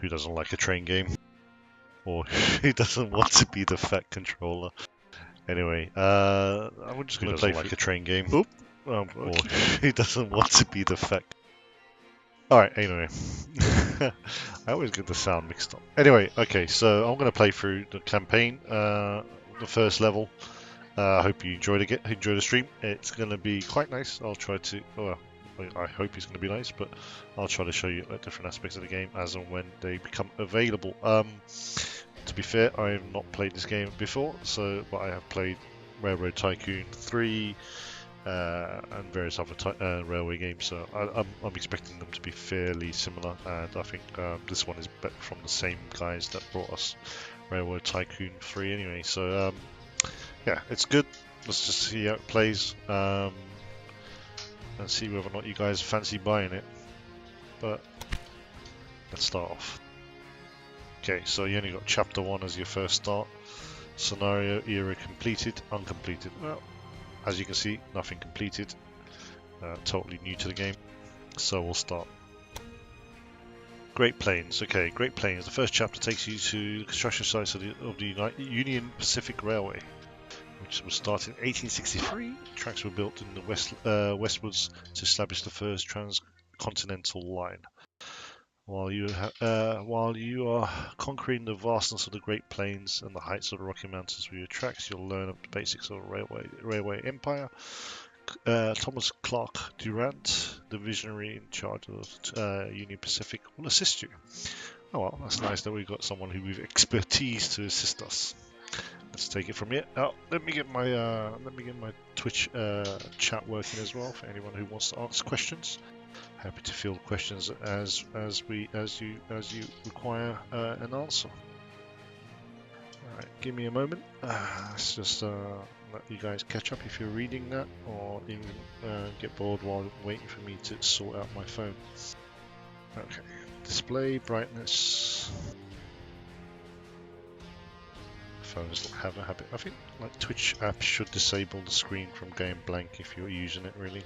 Who doesn't like a train game? Or who doesn't want to be the fat controller? Anyway, I'm just going to play like a train game. Oop. Or who doesn't want to be the fat? Alright, anyway. I always get the sound mixed up. Anyway, okay, so I'm going to play through the campaign, the first level. I hope you enjoy the stream. It's going to be quite nice. I'll try to, well, I hope it's going to be nice, but I'll try to show you different aspects of the game as and when they become available. To be fair, I have not played this game before, but I have played Railroad Tycoon 3 and various other railway games, so I'm expecting them to be fairly similar, and I think this one is from the same guys that brought us Railroad Tycoon 3 anyway, so yeah, it's good. Let's just see how it plays and see whether or not you guys fancy buying it, but let's start off. Okay, so you only got chapter 1 as your first start. Scenario era completed, uncompleted. Well, as you can see, nothing completed. Totally new to the game. So we'll start. Great Plains. Okay, Great Plains. The first chapter takes you to the construction sites of the Union Pacific Railway, which was started in 1863. Tracks were built in the westwards to establish the first transcontinental line. While you are conquering the vastness of the Great Plains and the heights of the Rocky Mountains with your tracks, you'll learn the basics of the railway empire. Thomas Clark Durant, the visionary in charge of Union Pacific, will assist you. Oh well, that's nice that we've got someone who with expertise to assist us. Let's take it from here. Oh, let me get my Twitch chat working as well for anyone who wants to ask questions. Happy to field questions as you require an answer. Alright, give me a moment. Let's just let you guys catch up if you're reading that, or even get bored while waiting for me to sort out my phone. Okay, display brightness. Phones have a habit. I think like Twitch apps should disable the screen from going blank if you're using it. Really.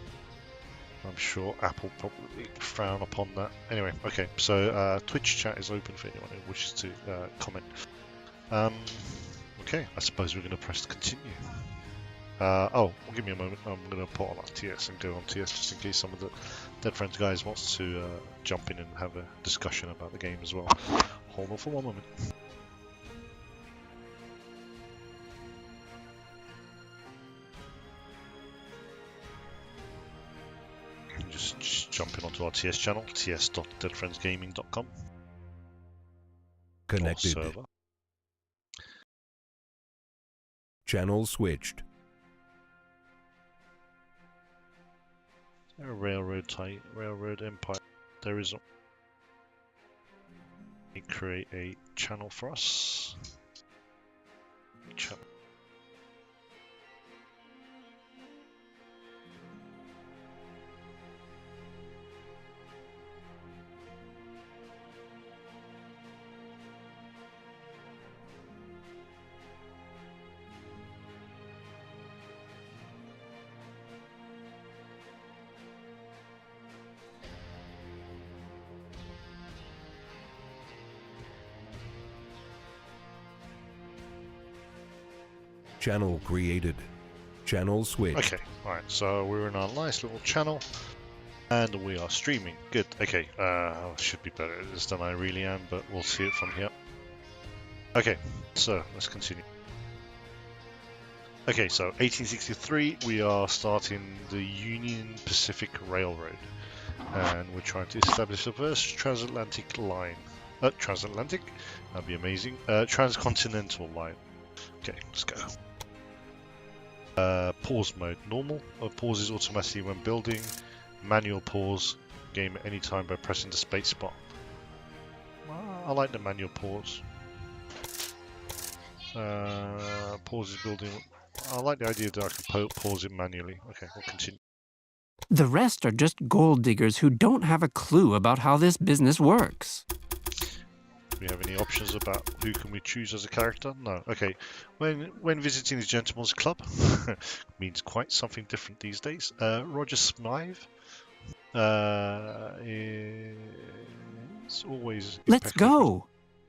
I'm sure Apple probably frown upon that. Anyway, okay, so Twitch chat is open for anyone who wishes to comment. Okay, I suppose we're going to press continue. Oh, give me a moment. I'm going to put on our TS and go on TS just in case some of the Dead Friends guys wants to jump in and have a discussion about the game as well. Hold on for one moment. Just jumping onto our TS channel, ts.deadfriendsgaming.com. Connected. Server. Channel switched. Railroad Empire. There is create a channel for us. Channel. Channel created. Channel switched. Okay, alright, so we're in our nice little channel and we are streaming. Good, okay, I should be better at this than I really am, but we'll see it from here. Okay, so let's continue. Okay, so 1863, we are starting the Union Pacific Railroad and we're trying to establish the first transatlantic line. Transatlantic? That'd be amazing. Transcontinental line. Okay, let's go. Pause mode, normal. Pauses automatically when building. Manual pause, game at any time by pressing the space bar. I like the manual pause. Pause is building. I like the idea that I can pause it manually. Okay, we'll continue. The rest are just gold diggers who don't have a clue about how this business works. Do we have any options about who can we choose as a character? No. Okay. When visiting the Gentleman's Club, means quite something different these days. Roger Smythe. It's always. Let's go.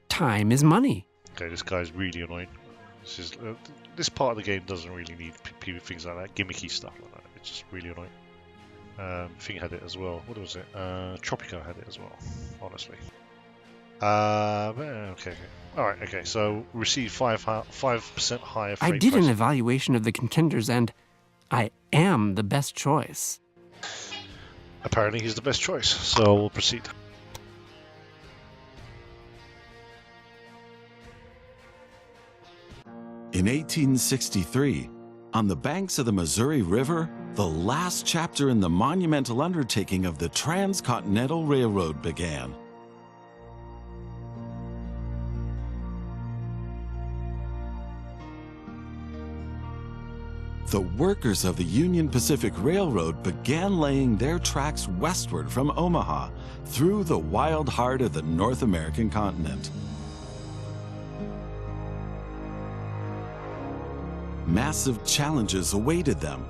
Time is money. Okay, this guy's really annoying. This part of the game doesn't really need things like that, gimmicky stuff like that. It's just really annoying. I think had it as well. What was it? Tropico had it as well. Honestly. Okay. All right. Okay. So receive 5% higher. I did an evaluation of the contenders, and I am the best choice. Apparently, he's the best choice. So we'll proceed. In 1863, on the banks of the Missouri River, the last chapter in the monumental undertaking of the Transcontinental Railroad began. The workers of the Union Pacific Railroad began laying their tracks westward from Omaha through the wild heart of the North American continent. Massive challenges awaited them.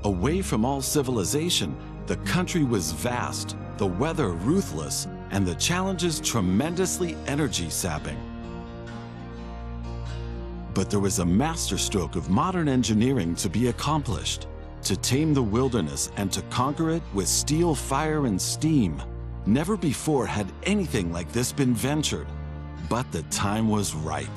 Away from all civilization, the country was vast, the weather ruthless, and the challenges tremendously energy-sapping. But there was a masterstroke of modern engineering to be accomplished. To tame the wilderness and to conquer it with steel, fire, and steam. Never before had anything like this been ventured, but the time was ripe.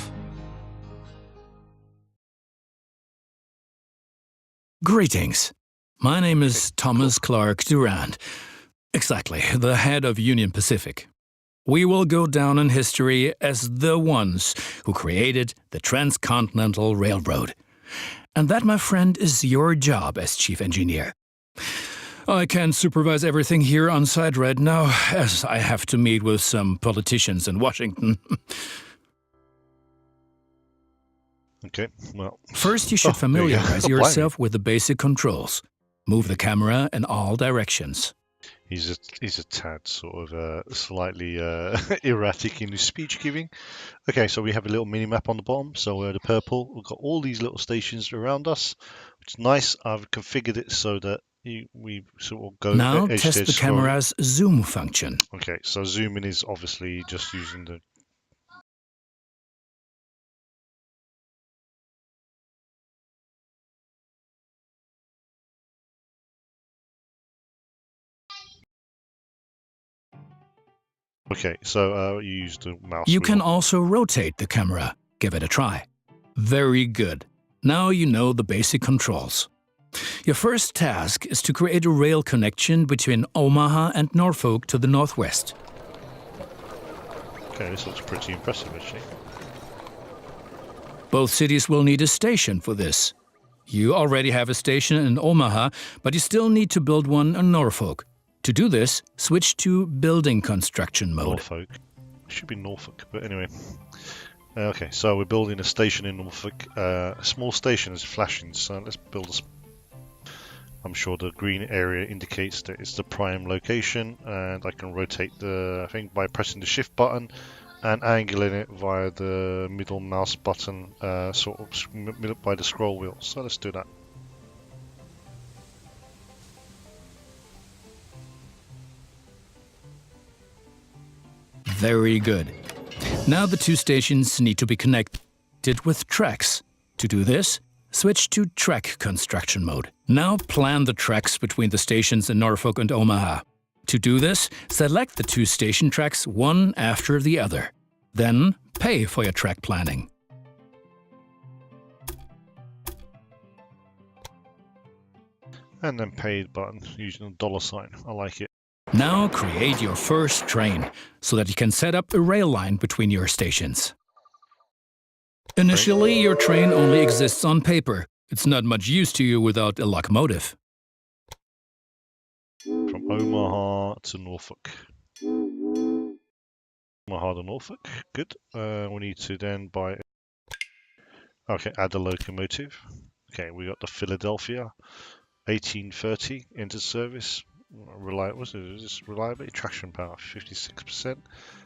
Greetings. My name is Thomas Clark Durand. Exactly, the head of Union Pacific. We will go down in history as the ones who created the Transcontinental Railroad. And that, my friend, is your job as chief engineer. I can't supervise everything here on site right now, as I have to meet with some politicians in Washington. Okay, well... First, you should familiarize yourself with the basic controls. Move the camera in all directions. He's a tad sort of slightly erratic in his speech giving. Okay, so we have a little mini map on the bottom. So the purple, we've got all these little stations around us, which is nice. I've configured it so that we sort of go. Now test the camera's zoom function. Okay, so zooming is obviously just using the. Okay, so you use the mouse You wheel. can also rotate the camera. Give it a try. Very good. Now you know the basic controls. Your first task is to create a rail connection between Omaha and Norfolk to the northwest. Okay, this looks pretty impressive, actually. Both cities will need a station for this. You already have a station in Omaha, but you still need to build one in Norfolk. To do this, switch to building construction mode. Norfolk. It should be Norfolk, but anyway. Okay, so we're building a station in Norfolk. A small station is flashing, so let's build a... I'm sure the green area indicates that it's the prime location, and I can rotate the thing by pressing the shift button and angling it via the middle mouse button, sort of by the scroll wheel. So let's do that. Very good. Now the two stations need to be connected with tracks. To do this, switch to track construction mode. Now plan the tracks between the stations in Norfolk and Omaha. To do this, select the two station tracks one after the other. Then pay for your track planning. And then paid button using a $sign. I like it. Now create your first train, so that you can set up a rail line between your stations. Initially, your train only exists on paper. It's not much use to you without a locomotive. From Omaha to Norfolk. Omaha to Norfolk, good. We need to then buy... Okay, add a locomotive. Okay, we got the Philadelphia, 1830, into service. Reliability, traction power 56%,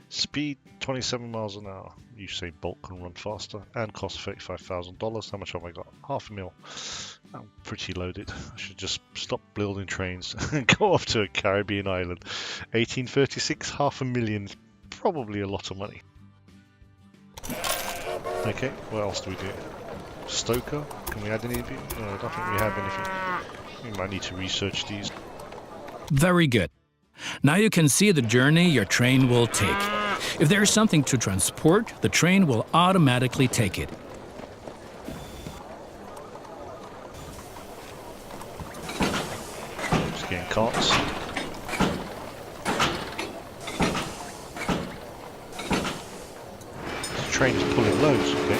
speed 27 miles an hour. You say Bolt can run faster and cost $35,000. How much have I got? $500,000. I'm pretty loaded. I should just stop building trains and go off to a Caribbean island. 1836, $500,000 probably a lot of money. Okay, what else do we do? Stoker? Can we add any of you? No, I don't think we have anything. We might need to research these. Very good. Now you can see the journey your train will take. If there is something to transport, the train will automatically take it. Just getting carts. The train's pulling loads, okay.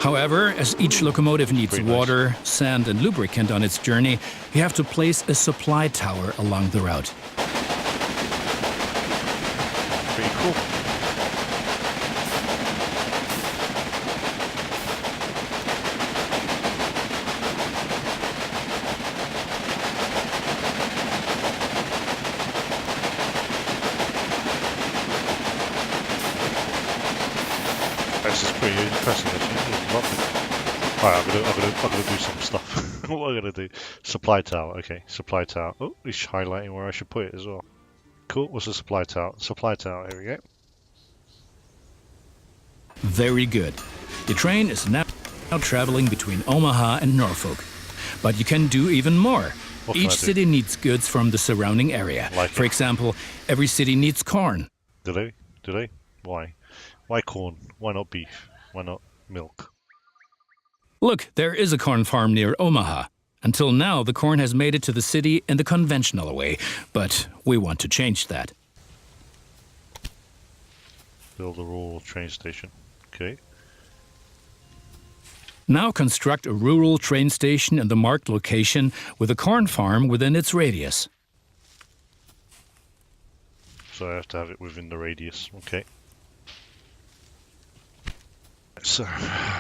However, as each locomotive needs water, sand and lubricant on its journey, you have to place a supply tower along the route. Pretty cool. This is pretty impressive, actually. Alright, I'm gonna do some stuff. What am I gonna do? Supply tower, okay, supply tower. Oh, it's highlighting where I should put it as well. Cool, what's the supply tower? Supply tower, here we go. Very good. The train is now traveling between Omaha and Norfolk. But you can do even more. Each city needs goods from the surrounding area. For example, every city needs corn. Do they? Do they? Why? Why corn? Why not beef? Why not milk? Look, there is a corn farm near Omaha. Until now, the corn has made it to the city in the conventional way, but we want to change that. Build a rural train station. Okay. Now construct a rural train station in the marked location with a corn farm within its radius. So I have to have it within the radius. Okay. So,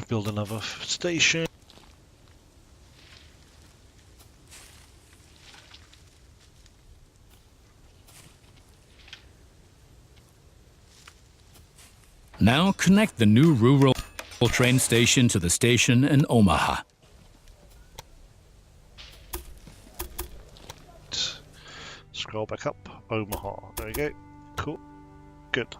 build another station. Now connect the new rural train station to the station in Omaha. Scroll back up. Omaha. There we go. Cool. Good.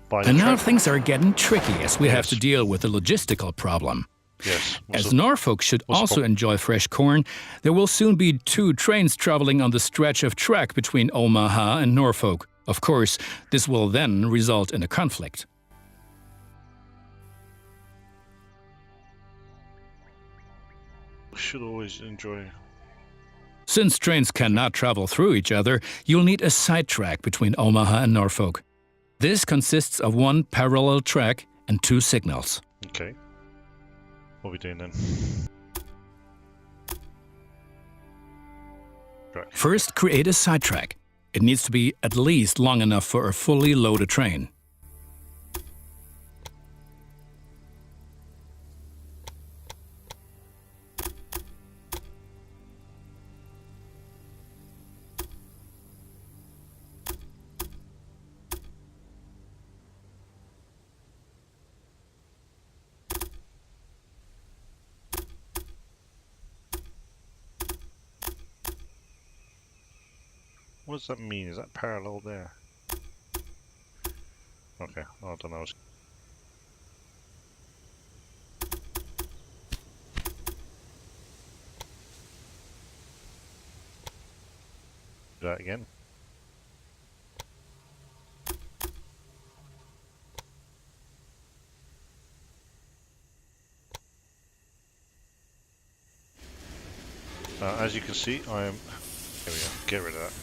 And now things are getting tricky as we have to deal with a logistical problem. Yes. As Norfolk should also enjoy fresh corn, there will soon be 2 trains traveling on the stretch of track between Omaha and Norfolk. Of course, this will then result in a conflict. Should always enjoy. Since trains cannot travel through each other, you'll need a side track between Omaha and Norfolk. This consists of 1 parallel track and 2 signals. Okay. What are we doing then? Right. First, create a side track. It needs to be at least long enough for a fully loaded train. What does that mean? Is that parallel there? Okay, I don't know. Do that again. As you can see, I am. There we go. Get rid of that.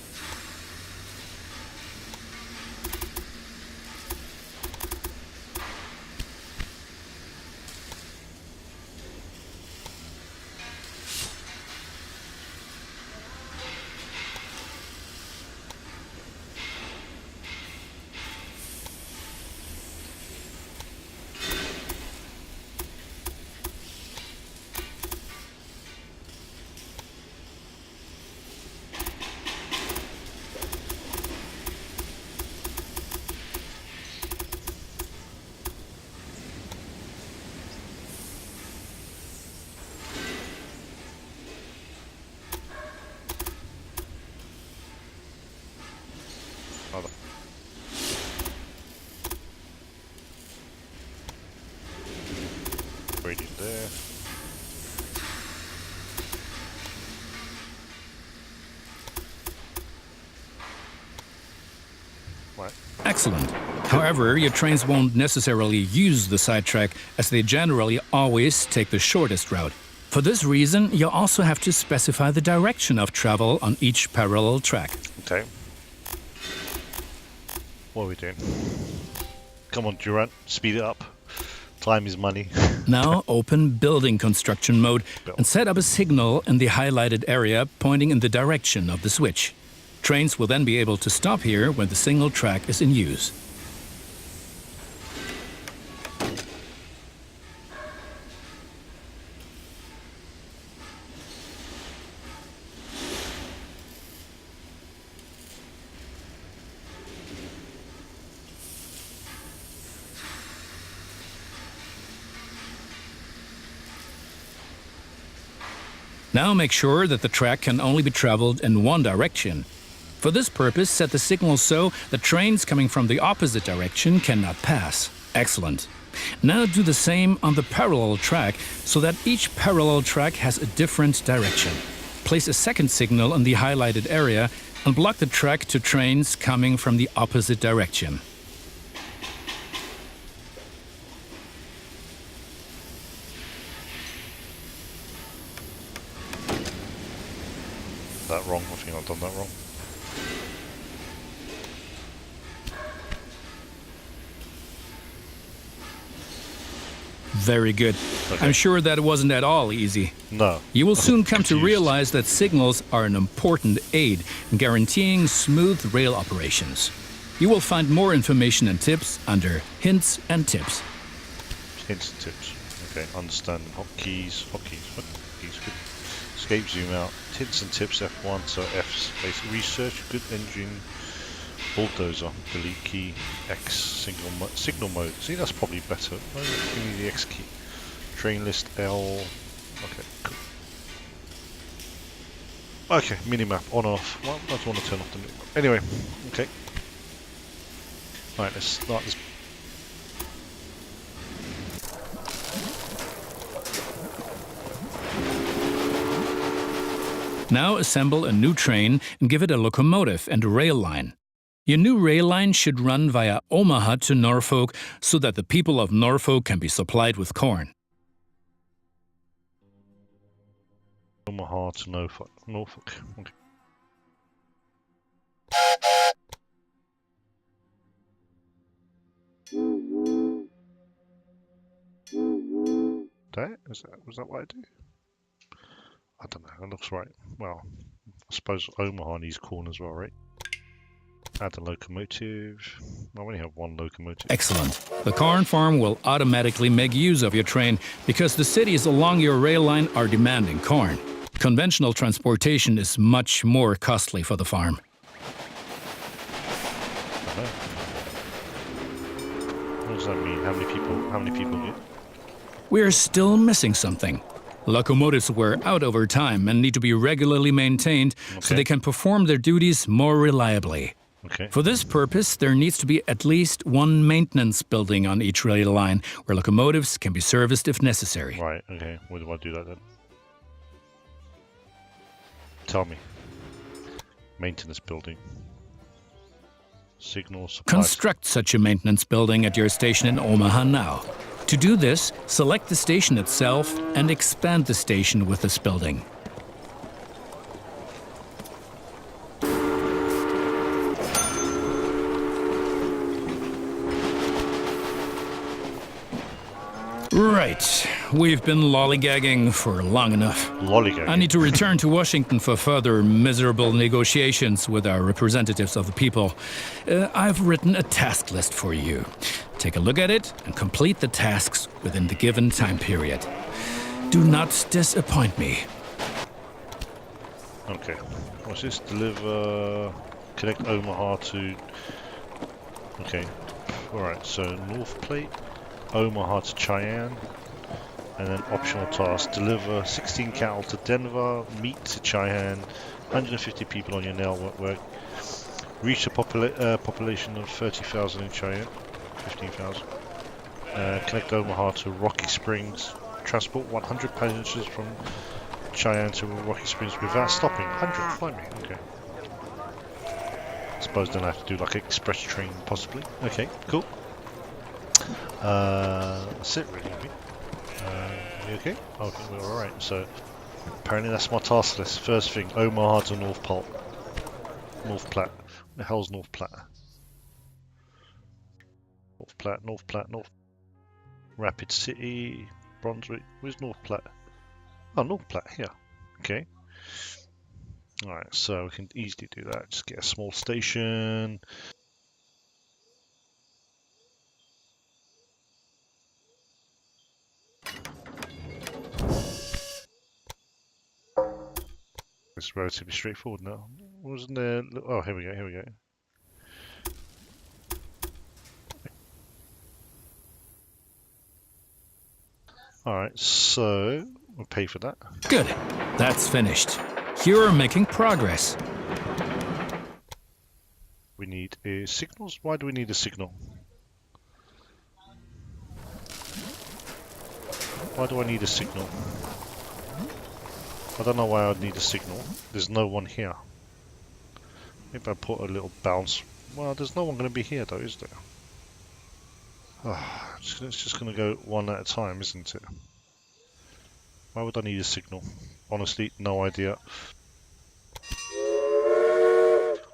gradient there. Right. Excellent. However, your trains won't necessarily use the sidetrack, as they generally always take the shortest route. For this reason, you'll also have to specify the direction of travel on each parallel track. Okay. What are we doing? Come on, Durant, speed it up. Time is money. Now open building construction mode and set up a signal in the highlighted area pointing in the direction of the switch. Trains will then be able to stop here when the single track is in use. Now make sure that the track can only be traveled in one direction. For this purpose, set the signal so that trains coming from the opposite direction cannot pass. Excellent. Now do the same on the parallel track so that each parallel track has a different direction. Place a second signal in the highlighted area and block the track to trains coming from the opposite direction. That wrong? I think I've done that wrong. Very good. Okay. I'm sure that wasn't at all easy. No. You will soon come to Confused. realize that signals are an important aid in guaranteeing smooth rail operations. You will find more information and tips under Hints and Tips. Hints and tips. Okay, understand hotkeys. Hotkeys, good. Escape, zoom out. Hints and tips, F1, so F's basic research, good engine, bulldozer, delete key, X, signal mode. See, that's probably better. Oh, give me the X key. Train list, L. Okay, cool. Okay, minimap, on or off. Well, I don't want to turn off the minimap. Anyway, okay. Right, let's start this. Now assemble a new train and give it a locomotive and a rail line. Your new rail line should run via Omaha to Norfolk so that the people of Norfolk can be supplied with corn. Omaha to Norfolk. Okay. Was that what I do? I don't know, that looks right. Well, I suppose Omaha needs corn as well, right? Add a locomotive. I only have one locomotive. Excellent. The corn farm will automatically make use of your train because the cities along your rail line are demanding corn. Conventional transportation is much more costly for the farm. What does that mean? How many people do? We're still missing something. Locomotives wear out over time and need to be regularly maintained so they can perform their duties more reliably. Okay. For this purpose, there needs to be at least one maintenance building on each rail line where locomotives can be serviced if necessary. Right, okay. Where do I do that then? Tell me. Maintenance building. Signal supply. Construct such a maintenance building at your station in Omaha now. To do this, select the station itself and expand the station with this building. Right. We've been lollygagging for long enough. Lollygagging? I need to return to Washington for further miserable negotiations with our representatives of the people. I've written a task list for you. Take a look at it and complete the tasks within the given time period. Do not disappoint me. Okay. What's this? Deliver... Connect Omaha to... Okay. Alright, so North Plate, Omaha to Cheyenne, and then optional task. Deliver 16 cattle to Denver, meat to Cheyenne, 150 people on your network. Reach a population of 30,000 in Cheyenne. 15,000. Connect Omaha to Rocky Springs. transport 100 passengers from Cheyenne to Rocky Springs without stopping. 100, find me. Okay. I suppose then I have to do like an express train, possibly. Okay, cool. That's it, really. You okay? I think we're alright. So, apparently that's my task list. First thing, Omaha to North Platte. North Platte. What the hell's North Platte? North Platte, North Platte, North. Rapid City, Brunswick. Where's North Platte? Oh, North Platte here. Okay. Alright, so we can easily do that. Just get a small station. It's relatively straightforward now. Wasn't there? Oh, here we go, here we go. Alright, so we'll pay for that. Good. That's finished. You're making progress. We need a signals. Why do we need a signal? Why do I need a signal? I don't know why I'd need a signal. There's no one here. Maybe I put a little bounce. Well, there's no one going to be here though, is there? Oh, it's just going to go one at a time, isn't it? Why would I need a signal? Honestly, no idea.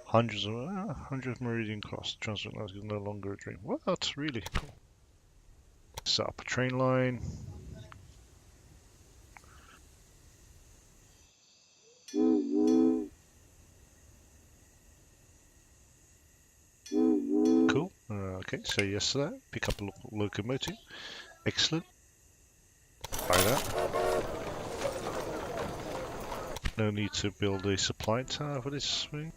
Hundreds of Meridian Cross. Transport lines is no longer a dream. What? Really cool. Set up a train line. Cool. Okay, say yes to that. Pick up a locomotive. Excellent. Buy that. No need to build a supply tower for this thing.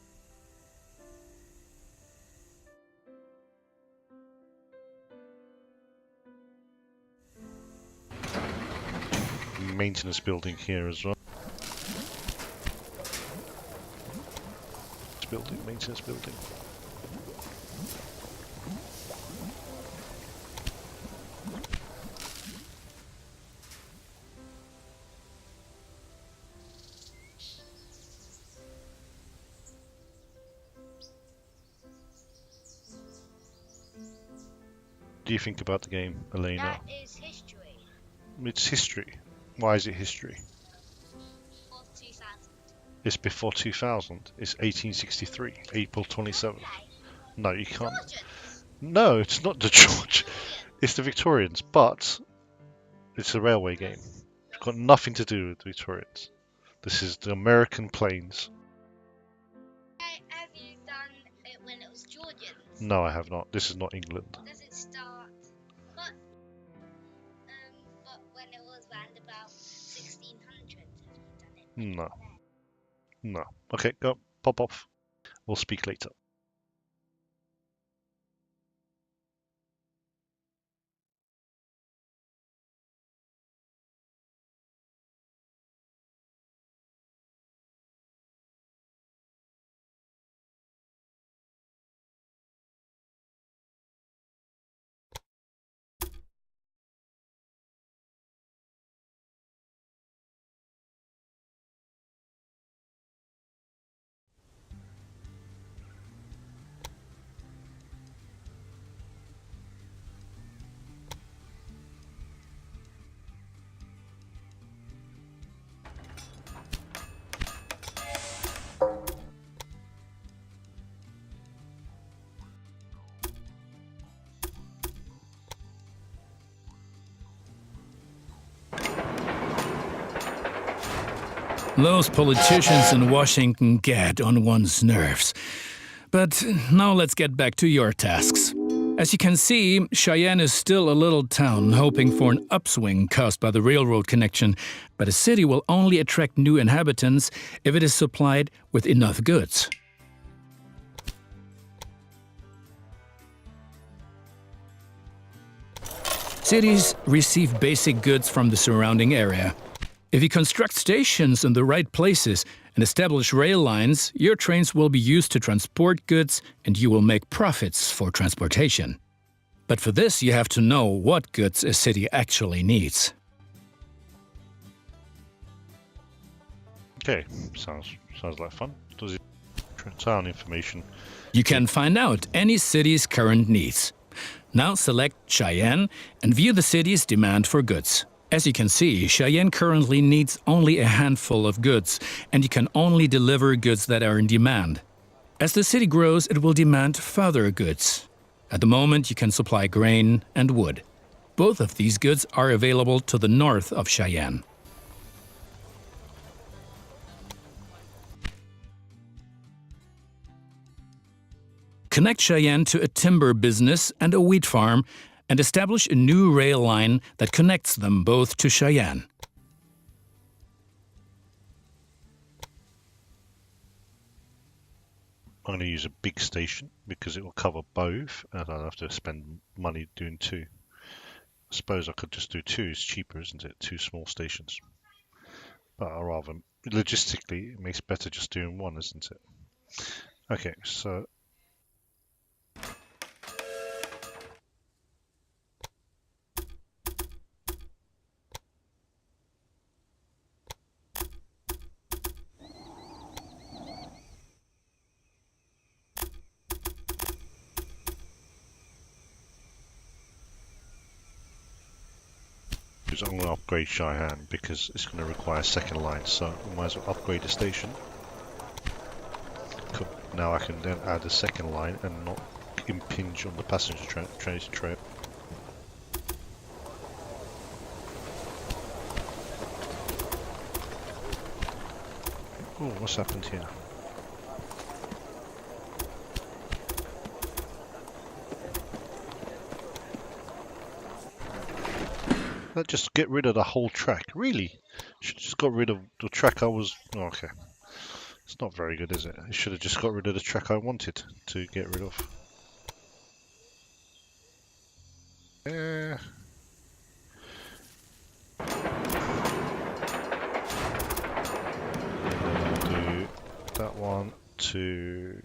Maintenance building here as well. Maintenance building. What do you think about the game, Elena? That is history. It's history. Why is it history? Before 2000. It's before 2000. It's 1863, April 27th. No, you can't. Georgians. No, it's not the George. It's the Victorians, but it's a railway game. It's got nothing to do with the Victorians. This is the American plains. Have you done it when it was Georgians? No, I have not. This is not England. Does it start? But when it was around about 1600, have you done it? No. No. Okay, go. Pop off. We'll speak later. Those politicians in Washington get on one's nerves. But now let's get back to your tasks. As you can see, Cheyenne is still a little town hoping for an upswing caused by the railroad connection, but a city will only attract new inhabitants if it is supplied with enough goods. Cities receive basic goods from the surrounding area. If you construct stations in the right places and establish rail lines, your trains will be used to transport goods and you will make profits for transportation. But for this, you have to know what goods a city actually needs. Okay, sounds like fun. Does it town information? You can find out any city's current needs. Now select Cheyenne and view the city's demand for goods. As you can see, Cheyenne currently needs only a handful of goods, and you can only deliver goods that are in demand. As the city grows, it will demand further goods. At the moment, you can supply grain and wood. Both of these goods are available to the north of Cheyenne. Connect Cheyenne to a timber business and a wheat farm, and establish a new rail line that connects them both to Cheyenne. I'm going to use a big station because it will cover both, and I'll have to spend money doing two. I suppose I could just do two. It's cheaper, isn't it? Two small stations. But I rather, logistically, it makes better just doing one, isn't it? Okay, so I'm going to upgrade Cheyenne because it's going to require a second line, so I might as well upgrade the station. Cool. Now I can then add a second line and not impinge on the passenger train. Oh, what's happened here? That just get rid of the whole track. Really? Should have just got rid of the track I was... Oh, okay. It's not very good, is it? I should have just got rid of the track I wanted to get rid of. Do that one to...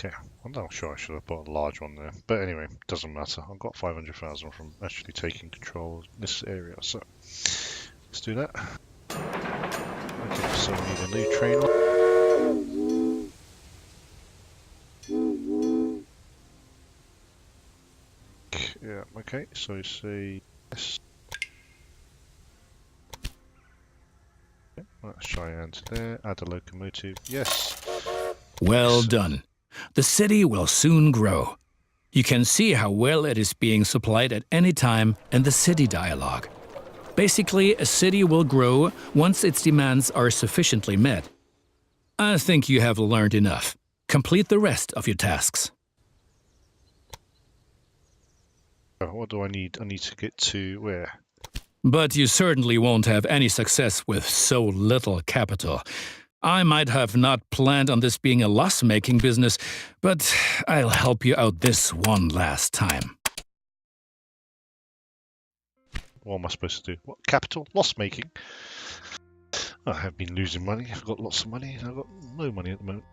Okay, I'm not sure I should have put a large one there, but anyway, doesn't matter. I've got 500,000 from actually taking control of this area, so let's do that. Okay, so we need a new train line. Yeah, okay, so say yes. Okay, that's Cheyenne to there, add a locomotive, yes. Well done. The city will soon grow. You can see how well it is being supplied at any time in the city dialogue. Basically, a city will grow once its demands are sufficiently met. I think you have learned enough. Complete the rest of your tasks. What do I need? I need to get to where? But you certainly won't have any success with so little capital. I might have not planned on this being a loss-making business, but I'll help you out this one last time. What am I supposed to do? What? Capital? Loss-making? I have been losing money. I've got lots of money. I've got no money at the moment.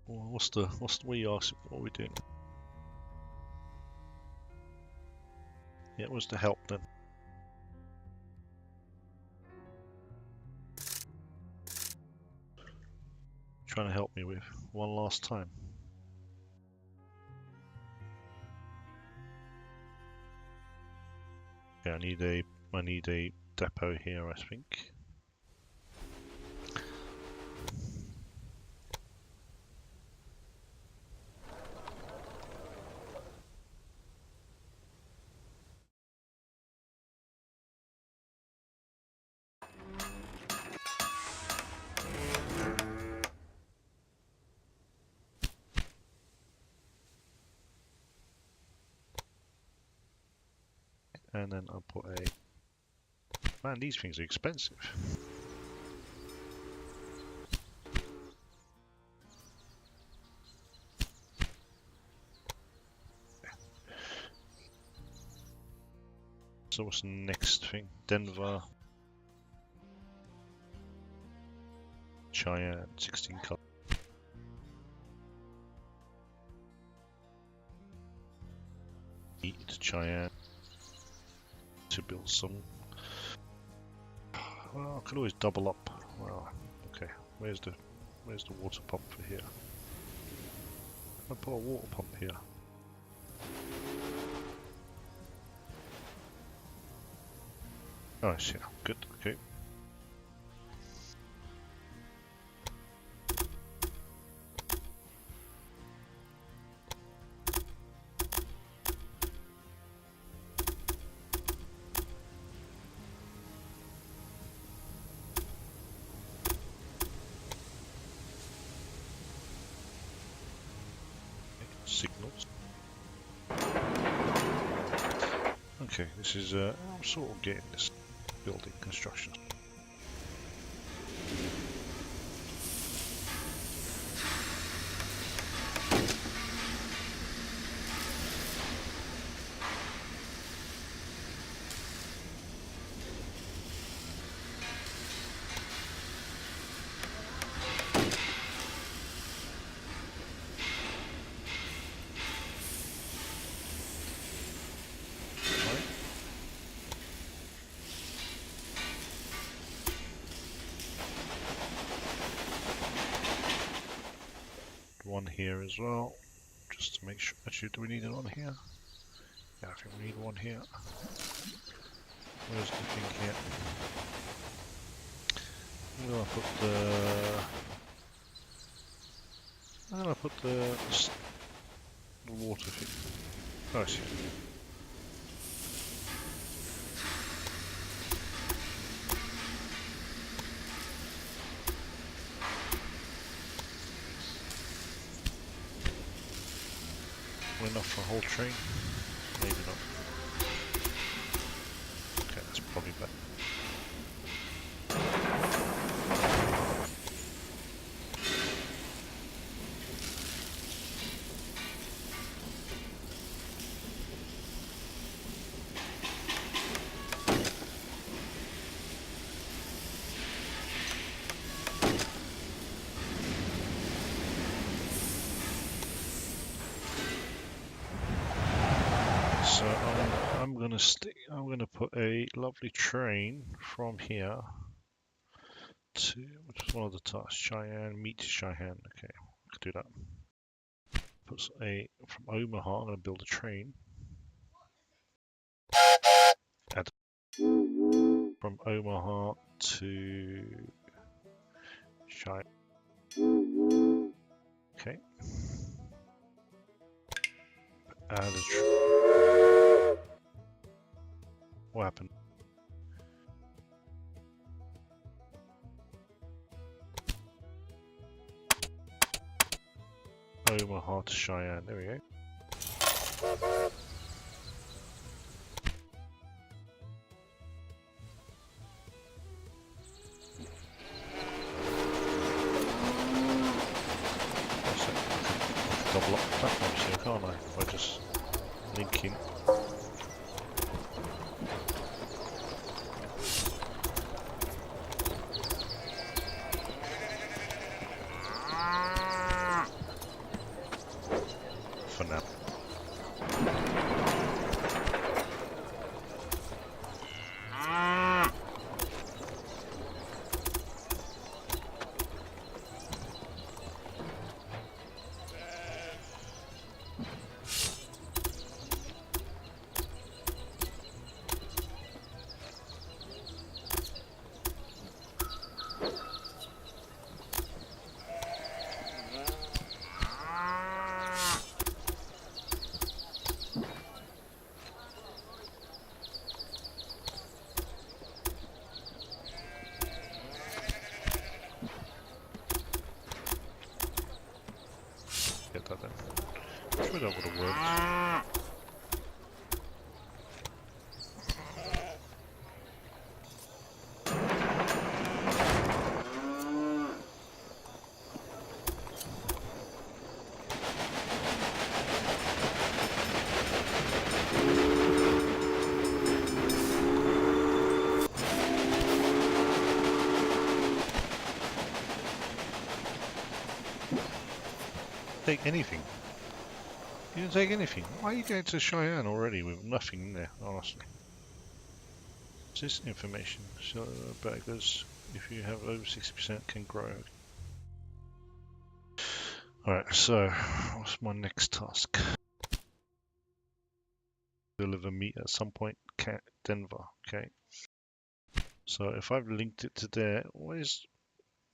Well, what are you asking? What are we doing? Yeah, what's the help then? Trying to help me with one last time. Yeah, I need a depot here, I think. And then I'll put a... Man, these things are expensive. So what's the next thing? Denver. Cheyenne, 16 colours. To Cheyenne to build some. Well, I could always double up. Well, okay. Where's the water pump for here? I put a water pump here. Nice, yeah, good. Okay. Signals. Okay, this is I'm sort of getting this building construction. One here as well, just to make sure. Actually, do we need one here? Yeah, I think we need one here. Where's the thing here? I'm gonna put the water thing. Oh, I see. Enough for a whole train? Maybe not. Okay, that's probably better. So I'm gonna put a lovely train from here to, which is one of the tasks, Cheyenne, meet Cheyenne. Okay, I could do that. Put from Omaha, I'm gonna build a train. Add from Omaha to Cheyenne. Okay. Add a train. What happened? Omaha to Cheyenne, there we go. Double up the platforms here, can't I? If I just link in. For now. Take anything. You didn't take anything. Why are you going to Cheyenne already with nothing in there, honestly? What's this information? So, burgers, if you have over 60% can grow. Alright, so, what's my next task? Deliver meat at some point, Denver, okay. So, if I've linked it to there, where's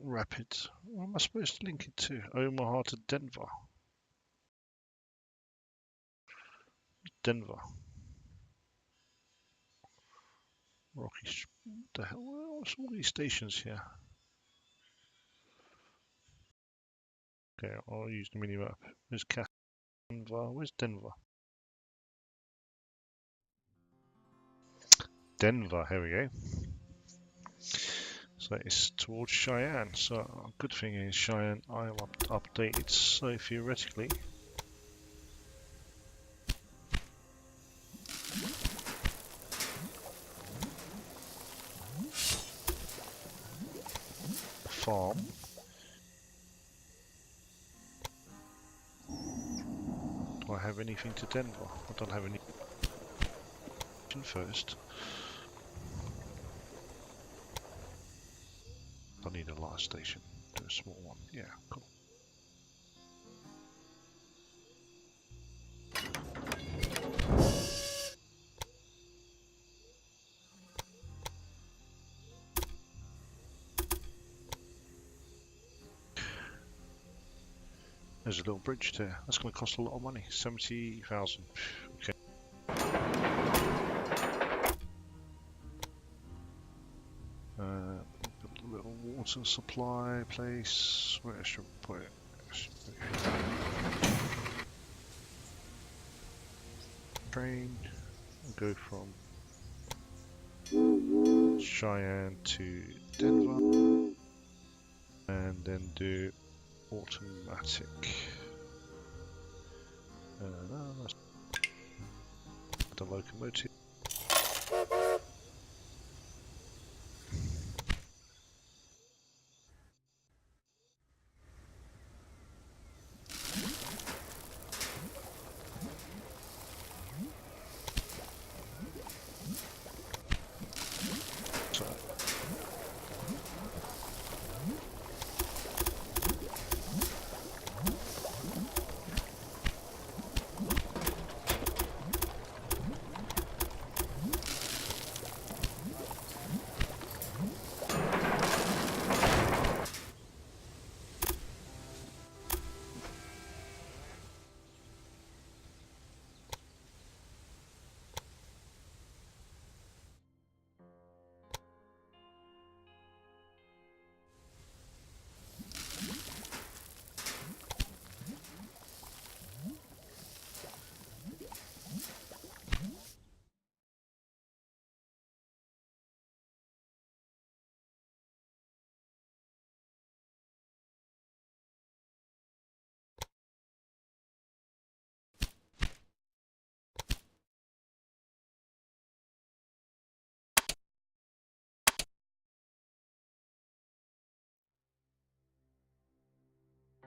Rapid? What am I supposed to link it to? Omaha to Denver. Denver. Rocky. The hell? What's all these stations here? Okay, I'll use the mini map. Where's Denver? Where's Denver? Denver. Here we go. So it's towards Cheyenne. So a good thing is Cheyenne I am updated. So theoretically. Farm. Do I have anything to Denver? I don't have any. First. I need a large station. Do a small one. Yeah, cool. There's a little bridge there. That's going to cost a lot of money. 70,000. Okay. Little water supply place. Where should I put it? Train. Go from Cheyenne to Denver, and then do automatic. The locomotive.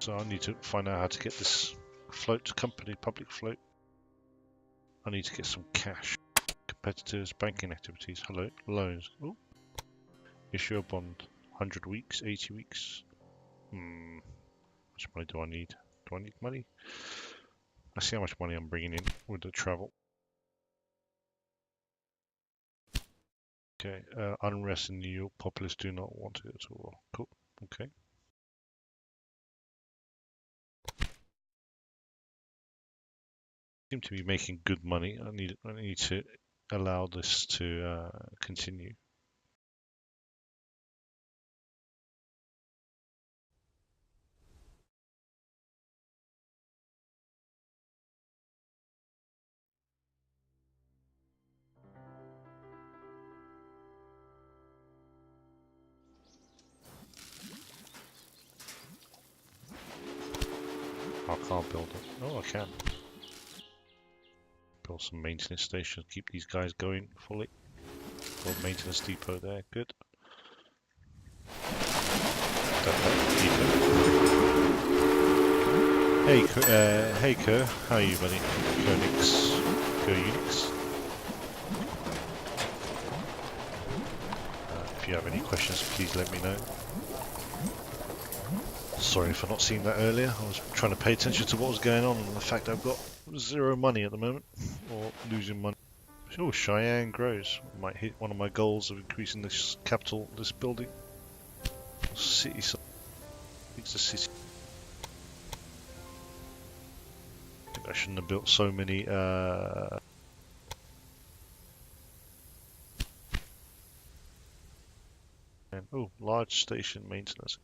So I need to find out how to get this float company, public float. I need to get some cash. Competitors, banking activities, hello, loans. Oh. Issue a bond, 100 weeks, 80 weeks. How much money do I need? Do I need money? Let's see how much money I'm bringing in with the travel. Okay, unrest in New York, populists do not want it at all. Cool, okay. Seem to be making good money. I need to allow this to continue. I can't build it. Oh, I can. Build some maintenance stations, keep these guys going fully. Build maintenance depot there, good. Don't have the depot. Hey Kerr, how are you, buddy? Kerr Unix. If you have any questions, please let me know. Sorry for not seeing that earlier. I was trying to pay attention to what was going on and the fact I've got 0 money at the moment, or losing money. Oh, Cheyenne grows. Might hit one of my goals of increasing this capital, this building. City. It's a city. I think I shouldn't have built so many. Oh, large station maintenance.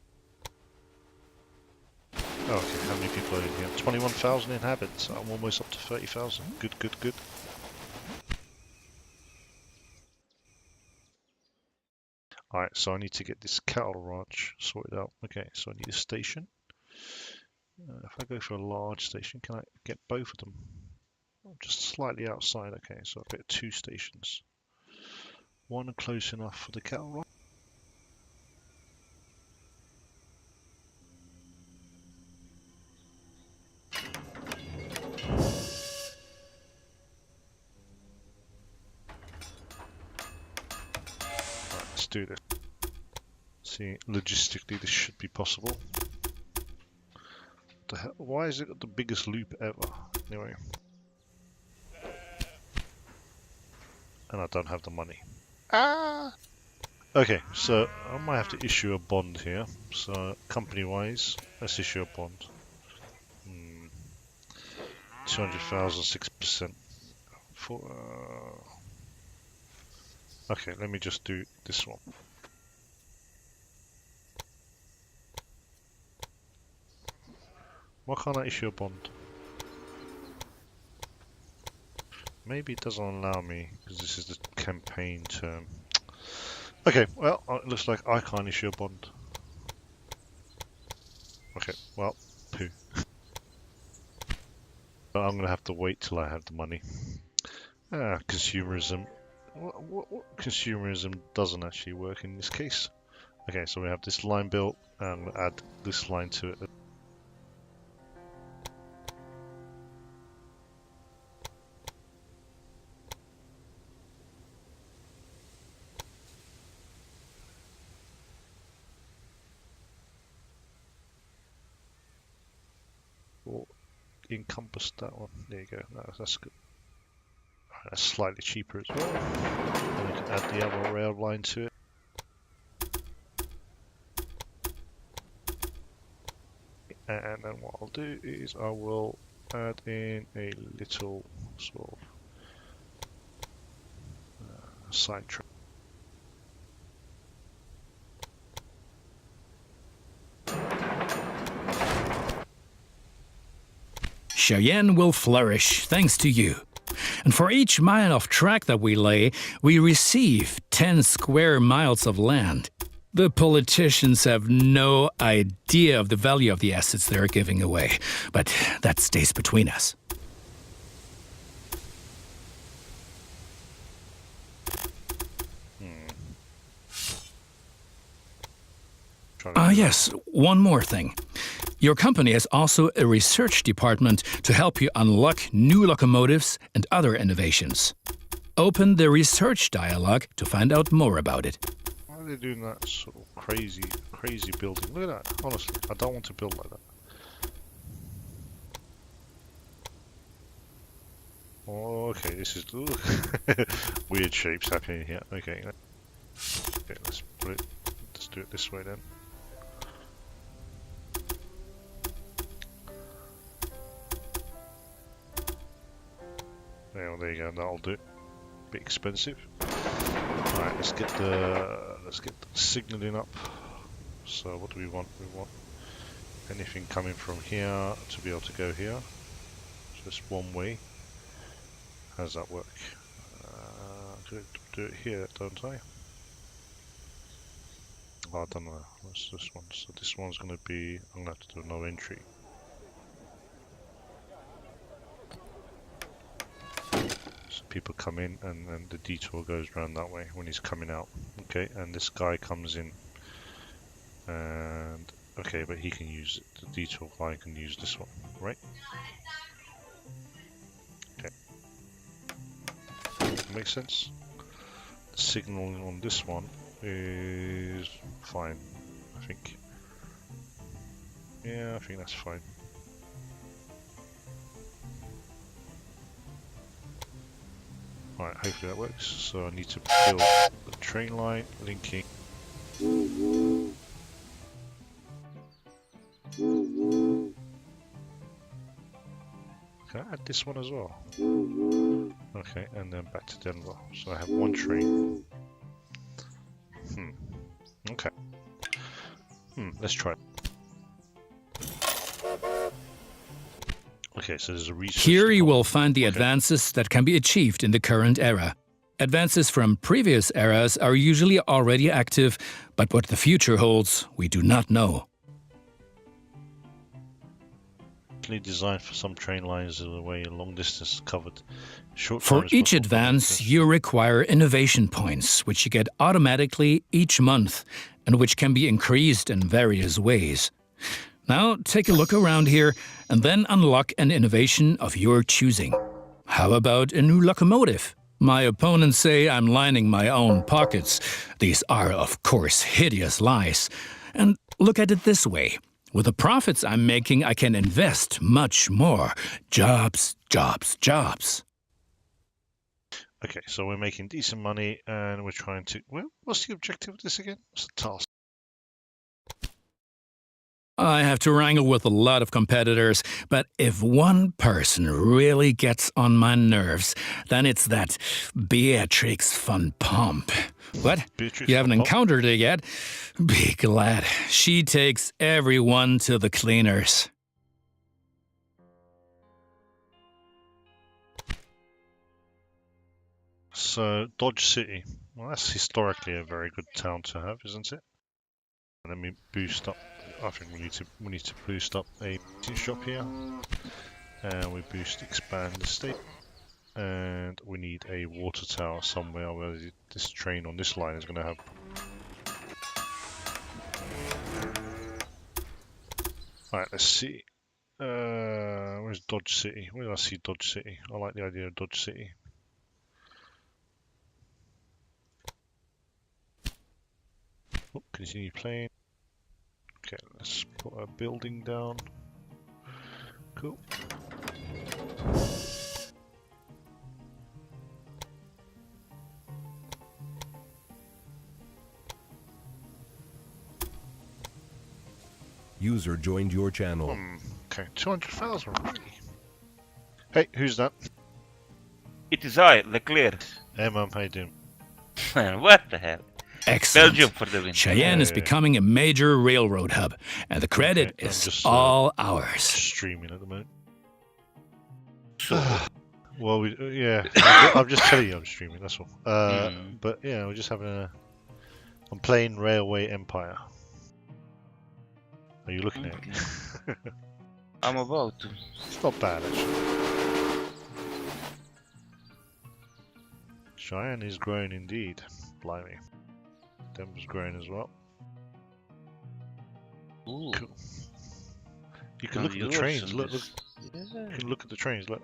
Oh, okay, how many people are in here? 21,000 inhabitants. I'm almost up to 30,000. Good, good, good. Alright, so I need to get this cattle ranch sorted out. Okay, so I need a station. If I go for a large station, can I get both of them? Just slightly outside. Okay, so I'll get 2 stations. One close enough for the cattle ranch. Let's do this. See, logistically this should be possible. What the hell? Why is it got the biggest loop ever? Anyway. And I don't have the money. Ah! Okay, so I might have to issue a bond here. So company-wise, let's issue a bond. 200,000, 6%. Okay, let me just do this one. Why can't I issue a bond? Maybe it doesn't allow me because this is the campaign term. Okay, well, it looks like I can't issue a bond. Okay, well, poo. But I'm going to have to wait till I have the money. Consumerism. What consumerism doesn't actually work in this case. Okay, so we have this line built, and we'll add this line to it. Or encompass that one. There you go. That's good. That's slightly cheaper as well. And we can add the other rail line to it. And then what I'll do is I will add in a little sort of side track. Cheyenne will flourish thanks to you. And for each mile of track that we lay, we receive 10 square miles of land. The politicians have no idea of the value of the assets they're giving away, but that stays between us. Yes, one more thing. Your company has also a research department to help you unlock new locomotives and other innovations. Open the research dialogue to find out more about it. Why are they doing that sort of crazy building? Look at that. Honestly, I don't want to build like that. Oh, okay, this is weird shapes happening here. Okay, let's put it. Let's do it this way then. Yeah, well, there you go. That'll do. Bit expensive. Alright, let's get the signaling up. So what do we want? We want anything coming from here to be able to go here. Just one way. How does that work? Do it here, don't I? Oh, I don't know. What's this one? So this one's going to be. I'm going to have to do no entry. People come in and the detour goes around that way when he's coming out. Okay, and this guy comes in and Okay, but he can use it. The detour line can use this one, right? Okay. Makes sense. The signaling on this one is fine, I think. Yeah, I think that's fine. Alright, hopefully that works. So I need to build the train line linking. Can I add this one as well? Okay, and then back to Denver. So I have one train. Okay. Let's try it. Okay, so there's a research. Here you will find the advances that can be achieved in the current era. Advances from previous eras are usually already active, but what the future holds, we do not know. Designed for some train lines the way long distance is covered. For each advance, you require innovation points, which you get automatically each month, and which can be increased in various ways. Now take a look around here, and then unlock an innovation of your choosing. How about a new locomotive? My opponents say I'm lining my own pockets. These are, of course, hideous lies. And look at it this way. With the profits I'm making, I can invest much more. Jobs, jobs, jobs. Okay, so we're making decent money, and we're trying to... Well, what's the objective of this again? What's the task? I have to wrangle with a lot of competitors, but if one person really gets on my nerves, then it's that Beatrix von Pomp. What? You haven't encountered her yet? Be glad. She takes everyone to the cleaners. So, Dodge City. Well, that's historically a very good town to have, isn't it? And then we boost up. I think we need to boost up a shop here, and we expand the state, and we need a water tower somewhere where this train on this line is going to have. Alright, let's see. Where's Dodge City? Where do I see Dodge City? I like the idea of Dodge City. Oh, continue playing. Okay, let's put a building down. Cool. User joined your channel. Okay, 200,000 really. Hey, who's that? It is I, Leclerc. Hey, Mum, how you doing? Man, what the hell? Excellent. Belgium for the win. Cheyenne is becoming a major railroad hub, and the credit is just, all ours. Streaming at the moment. So, Well, yeah, I'm just telling you I'm streaming, that's all. But yeah, we're just having I'm playing Railway Empire. Are you looking at it? I'm about to. It's not bad, actually. Cheyenne is growing indeed. Blimey. Denver's growing as well. Ooh. Cool. You can look at the trains. Look. You can look at the trains. Look.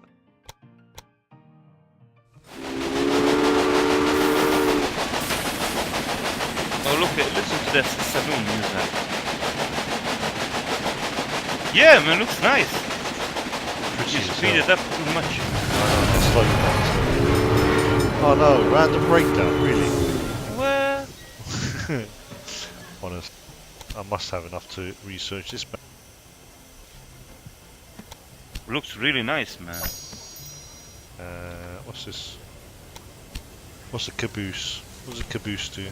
Oh, look! Listen to that saloon music. Yeah, man, looks nice. You speed it up too much. Slow down. Oh no! Random breakdown. Really? What? Honest. I must have enough to research this. Looks really nice, man. What's this? What's a caboose? What does a caboose do?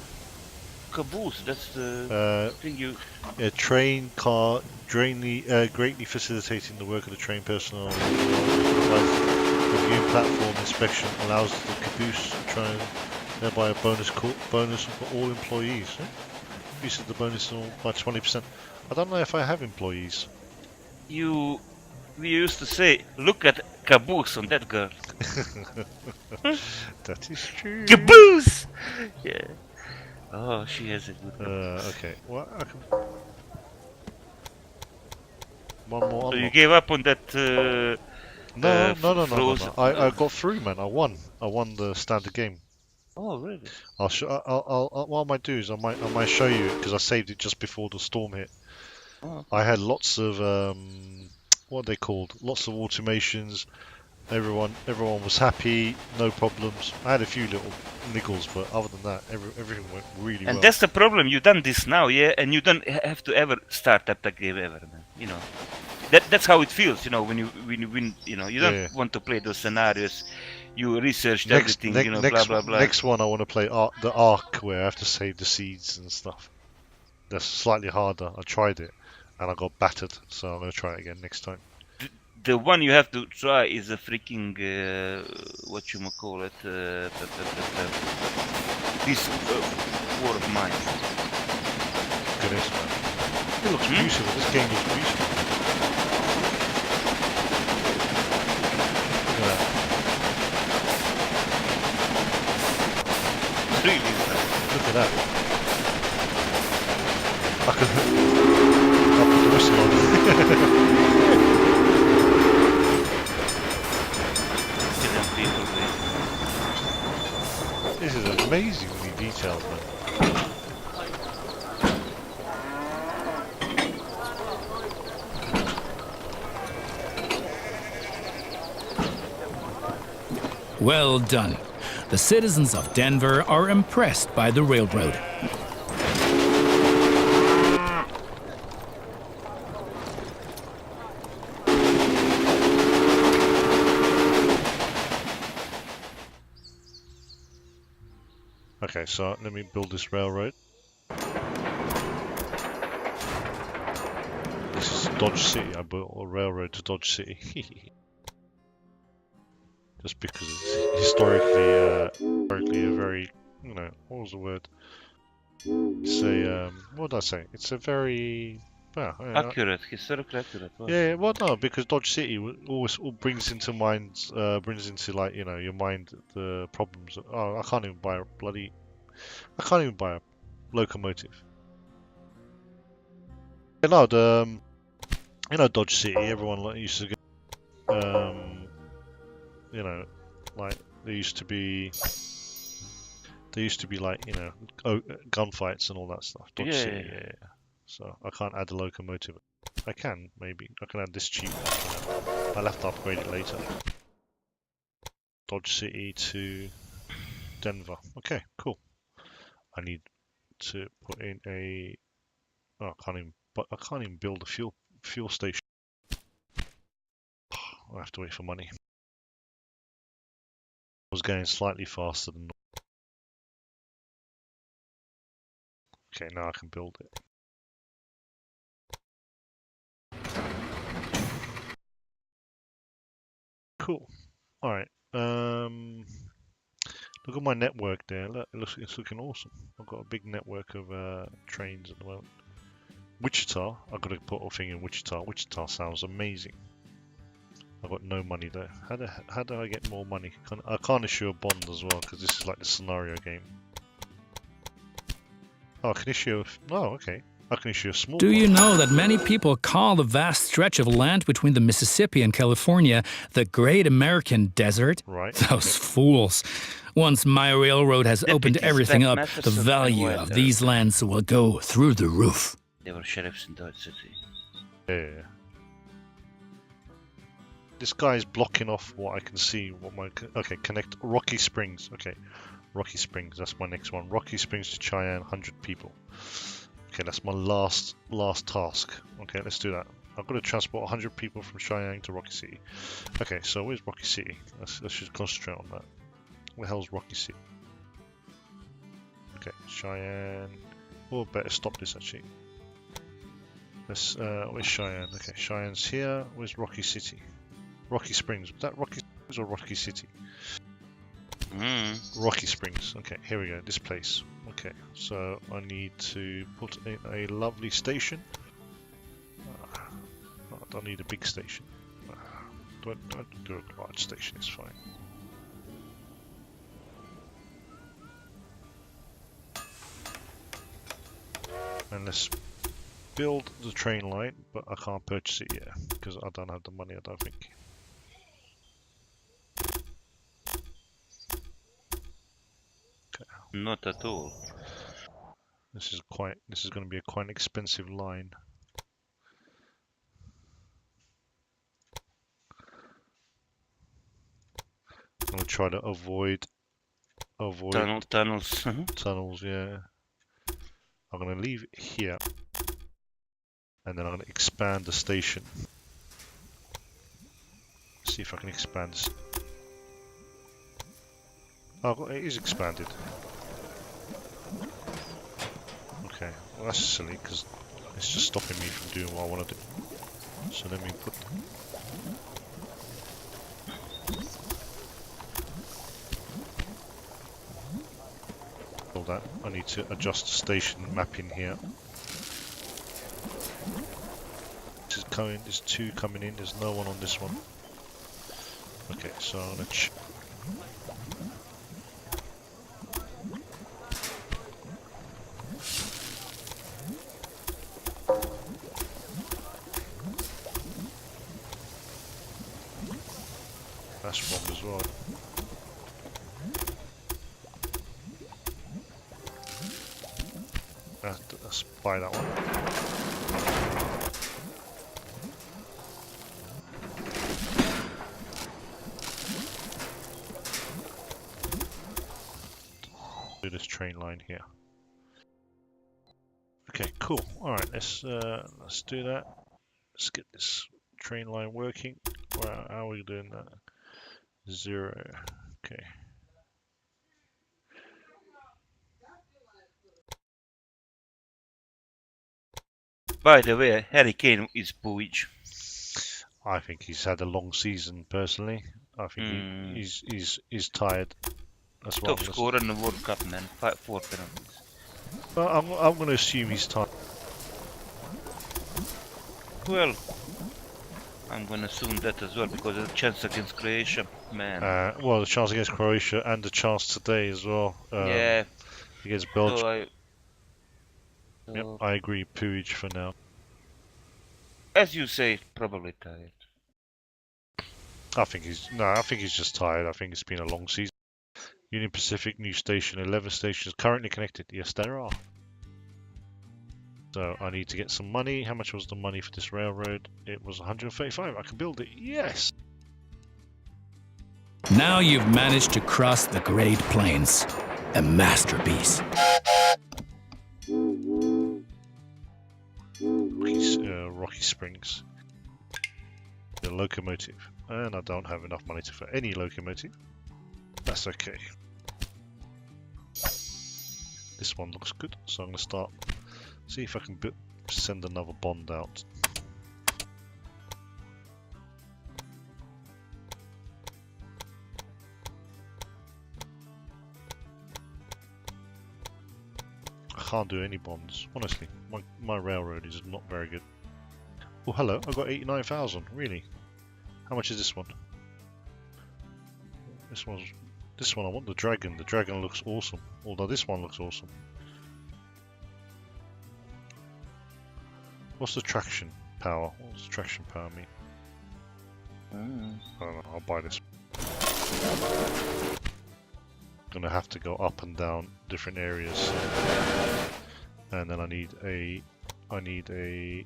Caboose, that's the thing you... A train car greatly facilitating the work of the train personnel. Review platform inspection allows the caboose to try and thereby a bonus for all employees. Increases the bonus by 20%. I don't know if I have employees. We used to say, look at caboose on that girl. That is true. Caboose! Yeah. Oh, she has a good... Okay. Well, One more So unlock. you gave up on that? No. frozen- I got through, man. I won the standard game. Oh, really? What I might do is I might show you because I saved it just before the storm hit. Oh. I had lots of what are they called? Lots of automations. Everyone was happy, no problems. I had a few little niggles, but other than that, everything went really well. And that's the problem. You done this now, yeah, and you don't have to ever start up that game ever, man. You know, that's how it feels. You know, when you win, you know, you don't want to play those scenarios. You researched everything, you know, blah blah blah. Next one, I want to play the Ark, where I have to save the seeds and stuff. That's slightly harder. I tried it, and I got battered, so I'm gonna try it again next time. The one you have to try is a freaking what you call it? This war of mine. Goodness, man. It looks beautiful. This game looks beautiful. Look at that. It's really nice. Look at that. I'll put the whistle on. This is amazingly detailed, man. Well done. The citizens of Denver are impressed by the railroad. Okay, so let me build this railroad. This is Dodge City. I built a railroad to Dodge City. Just because it's historically a very, you know, what was the word? It's a, what did I say? It's a very, well, Accurate, historically accurate. yeah, well, no, because Dodge City always brings into mind, like, you know, your mind the problems. Oh, I can't even buy a locomotive. You know, Dodge City. Everyone used to go. You know, like there used to be like, you know, gunfights and all that stuff. Dodge City, yeah. So I can't add a locomotive. I can, maybe. I can add this cheap one. I'll have to upgrade it later. Dodge City to Denver. Okay, cool. I need to put in a... Oh, I can't even build a fuel station. I have to wait for money. I was going slightly faster than... Okay, now I can build it. Cool. Alright. Look at my network there. Look, it's looking awesome. I've got a big network of trains at the moment. Wichita. I've got to put a thing in Wichita. Wichita sounds amazing. I've got no money there. How do I get more money? I can't issue a bond as well because this is like the scenario game. Oh, I can issue a... Oh, okay. I can issue a small Do bond. you know that many people call the vast stretch of land between the Mississippi and California the Great American Desert? Right. Those fools. Once my railroad has opened everything up, the value of these lands will go through the roof. They were sheriffs in Dodge City. Yeah. This guy's blocking off what I can see. Okay, connect Rocky Springs. Okay, Rocky Springs. That's my next one. Rocky Springs to Cheyenne, 100 people. Okay, that's my last task. Okay, let's do that. I've got to transport 100 people from Cheyenne to Rocky City. Okay, so where's Rocky City? Let's just concentrate on that. Where the hell's Rocky City? Okay, Cheyenne. Oh, better stop this actually. Where's Cheyenne? Okay, Cheyenne's here. Where's Rocky City? Rocky Springs. Was that Rocky Springs or Rocky City? Rocky Springs. Okay, here we go. This place. Okay, so I need to put in a lovely station. I don't need a big station. Don't do a large station. It's fine. And let's build the train line, but I can't purchase it yet because I don't have the money, I don't think. Okay. Not at all. This is going to be quite an expensive line. I'm going to try to avoid tunnels. Tunnels, yeah. I'm going to leave it here, and then I'm going to expand the station. See if I can expand this. Oh, it is expanded. Okay, well that's silly because it's just stopping me from doing what I want to do. So let me put. All that. I need to adjust the station mapping here. This is coming. There's two coming in. There's no one on this one. Okay, so I'm gonna. That's wrong as well. Let's buy that one. Do this train line here. Okay, cool. All right, let's do that. Let's get this train line working. Wow, how are we doing that? 0. Okay. By the way, Harry Kane is Puig. I think he's had a long season personally. I think he's tired as well. Top scorer in the World Cup, man. 4 penalties. Well, I'm going to assume he's tired. Well, I'm going to assume that as well because of the chance against Croatia, man. Well, the chance against Croatia and the chance today as well. Yeah. Against Belgium. So yep, I agree. Puig for now. As you say, probably tired. I think he's just tired. I think it's been a long season. Union Pacific, new station, 11 stations currently connected. Yes, there are. So I need to get some money. How much was the money for this railroad? It was 135. I can build it. Yes. Now you've managed to cross the Great Plains. A masterpiece. Rocky Springs. The locomotive. And I don't have enough money for any locomotive. That's okay. This one looks good, so I'm going to start. See if I can send another bond out. I can't do any bonds, honestly. My railroad is not very good. Oh, hello, I got 89,000, really? How much is this one? This one I want the dragon. The dragon looks awesome, although this one looks awesome. What's the traction power? What does traction power mean? I don't know, I'll buy this. Gonna have to go up and down different areas. And then I need a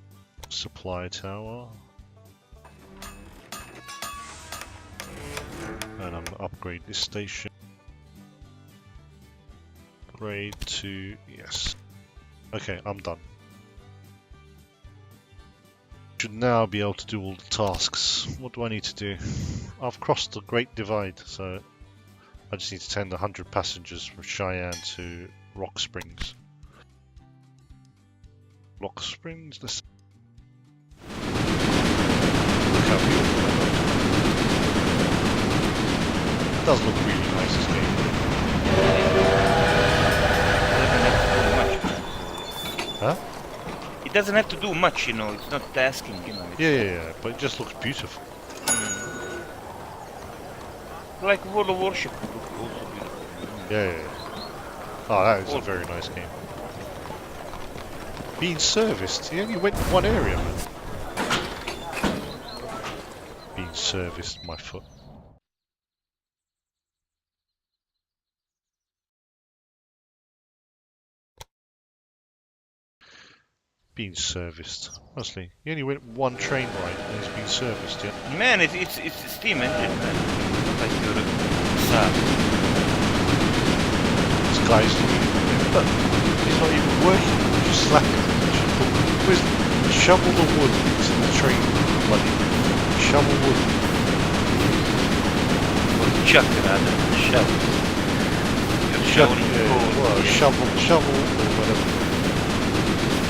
supply tower. And I'm gonna upgrade this station. Upgrade to yes. Okay, I'm done. Should now be able to do all the tasks. What do I need to do? I've crossed the Great Divide, so I just need to send 100 passengers from Cheyenne to Rock Springs. Rock Springs, let's look how beautiful it does look really nice, this game. Huh? It doesn't have to do much, you know, it's not tasking, you know. Yeah, but it just looks beautiful. Like World of Warship would look also beautiful. Yeah. Oh, that is a very nice game. Being serviced. He only went in one area, man. Being serviced, my foot. Being serviced. Honestly, he only went one train ride and he's been serviced, yeah? Man, it's a steam engine, man. Not like you're a Saab. This guy's look, he's not even working, he's just slacking. Shovel the wood into the train, buddy. Shovel wood. Or chuck it out of the shovel. You're shoveling coal. Well, shovel or whatever.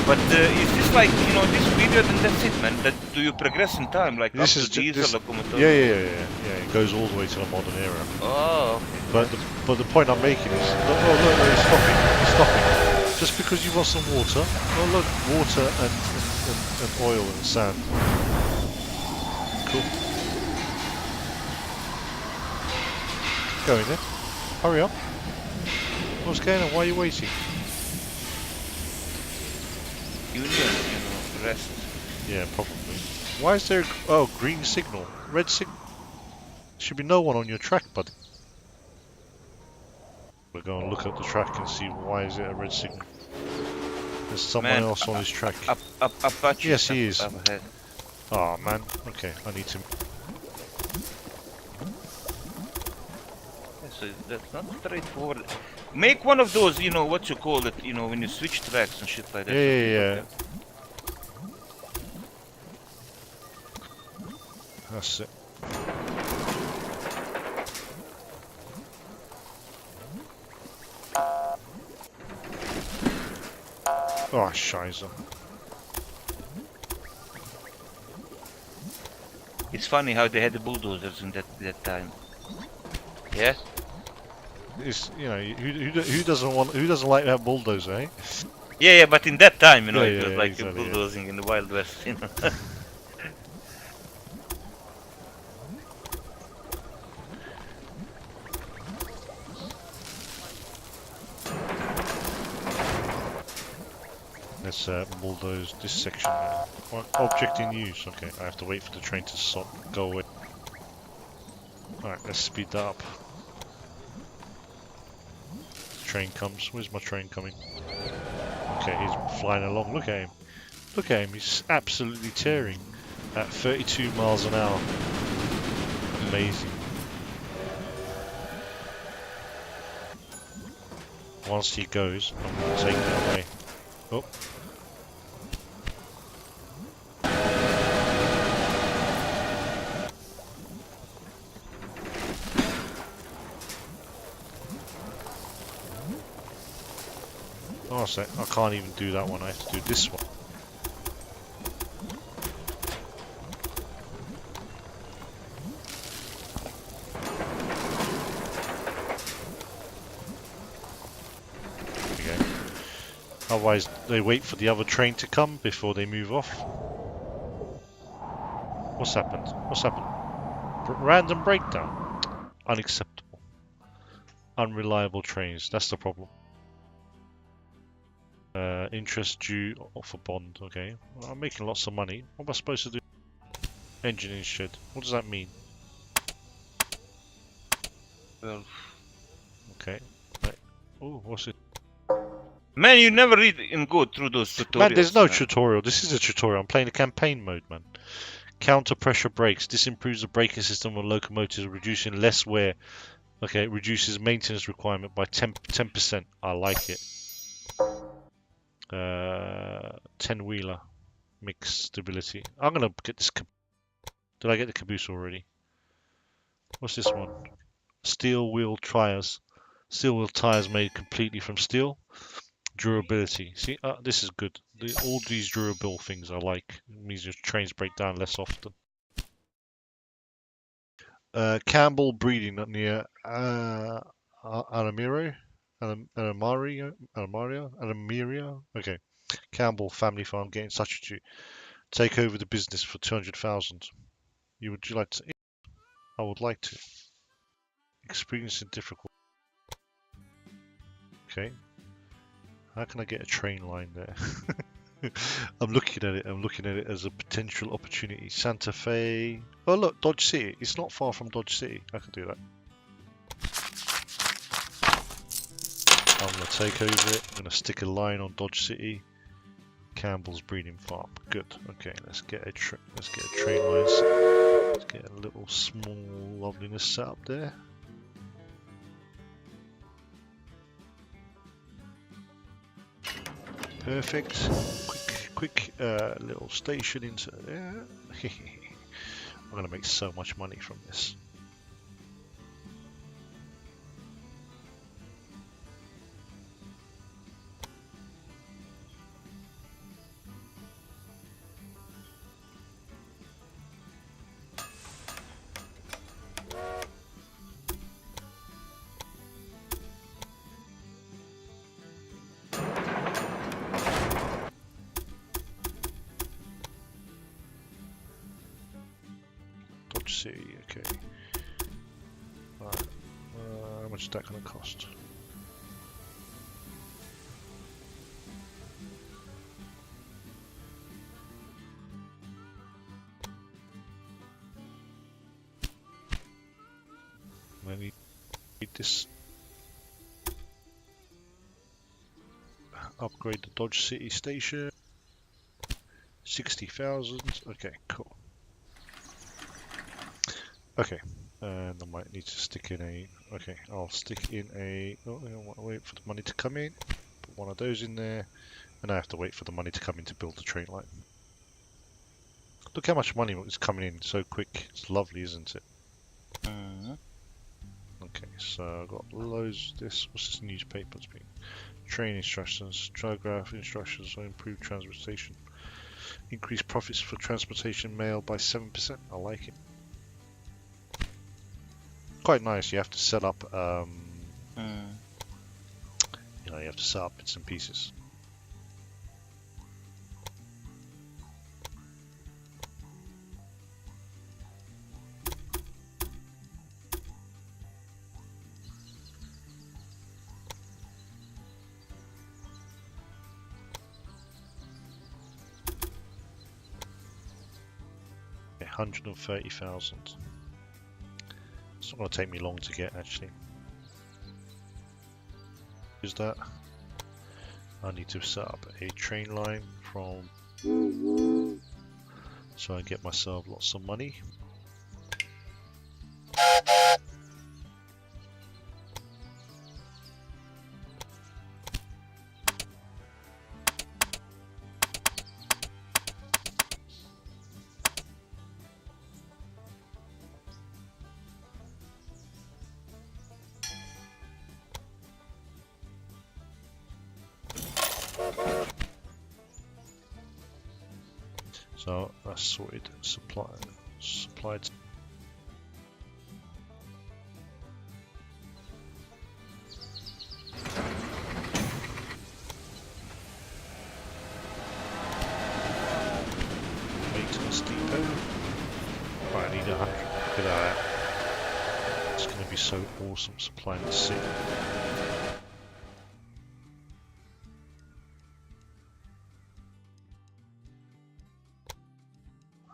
But is this like, you know, this period and that's it, man? That do you progress in time, like This up is to diesel locomotive? Yeah. It goes all the way to the modern era. Oh, okay. But the point I'm making is, look, he's stopping. Just because you want some water, oh look, water and oil and sand. Cool. Keep going then. Hurry up. What's going on? Why are you waiting? Union, you know, rest. Yeah, probably. Why is there green signal? Red signal? Should be no one on your track, buddy. We're going to look at the track and see why is it a red signal. There's someone else on his track. Apache. Yes, he is. Up ahead. Oh man. Okay, I need to. Yeah, so that's not straightforward. Make one of those, you know, what you call it, you know, when you switch tracks and shit like that. Yeah. That's it. Oh, scheiße. It's funny how they had the bulldozers in that time. Yeah? It's, you know, who doesn't like that bulldozer, eh? Yeah, but in that time, you know, Yeah, it was like exactly, bulldozing in the Wild West, you know. Let's bulldoze this section now. Object in use. Okay, I have to wait for the train to go away. Alright, let's speed that up. Train comes. Where's my train coming? Okay, he's flying along. Look at him. Look at him. He's absolutely tearing at 32 miles an hour. Amazing. Once he goes, I'm going to take that away. Oh. Oh, so I can't even do that one. I have to do this one. Okay. Otherwise, they wait for the other train to come before they move off. What's happened? What's happened? Random breakdown. Unacceptable. Unreliable trains. That's the problem. Interest due off a bond. Okay. Well, I'm making lots of money. What am I supposed to do? Engine in shed. What does that mean? Well. Okay. Right. Oh, what's it? Man, you never read and go through those tutorials. Man, there's no tutorial. This is a tutorial. I'm playing a campaign mode, man. Counter pressure brakes. This improves the braking system on locomotives, reducing less wear. Okay, it reduces maintenance requirement by 10%. I like it. 10-wheeler. Mixed stability. I'm gonna get this. Did I get the caboose already? What's this one? Steel wheel tires. Steel wheel tires made completely from steel. Durability. See, this is good. All these durable things I like. It means your trains break down less often. Campbell breeding near Alamiria. Okay. Campbell family farm getting such a take over the business for 200,000. Would you like to? I would like to. Experiencing difficult. Okay. How can I get a train line there? I'm looking at it. I'm looking at it as a potential opportunity. Santa Fe. Oh look, Dodge City. It's not far from Dodge City. I can do that. I'm gonna take over it. I'm gonna stick a line on Dodge City. Campbell's breeding farm. Good. Okay, let's get a train line. Let's get a little small loveliness set up there. Perfect. Quick little station into there. I'm gonna make so much money from this. City, okay. Right. How much is that going to cost? Maybe need this. Upgrade the Dodge City station. 60,000. Okay, cool. Okay, and I might need to stick in a. Okay, I'll stick in a. Oh, I want to wait for the money to come in. Put one of those in there, and I have to wait for the money to come in to build the train line. Look how much money is coming in so quick. It's lovely, isn't it? Okay, so I've got loads of this. What's this newspaper? It's been train instructions, telegraph instructions on improved transportation, increase profits for transportation mail by 7%. I like it. Quite nice. You have to set up, you know, you have to set up bits and pieces. Okay, 130,000. It's not going to take me long to get, actually. Is that? I need to set up a train line from, so I get myself lots of money. So that's sorted. Supplied. Maintenance depot. Right, I need 100. Look at that. It's going to be so awesome supplying the city.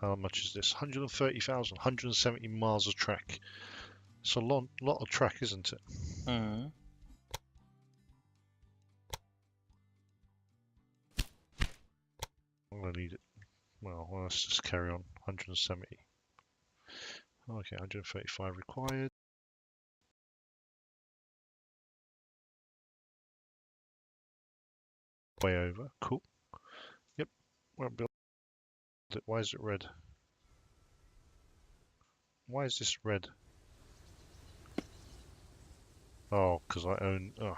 How much is this? 130,000, 170 miles of track. It's a lot of track, isn't it? I'm going to need it. Well, let's just carry on. 170. Okay, 135 required. Way over. Cool. Yep. Won't build it. Why is it red? Why is this red? Oh, because I own. Oh.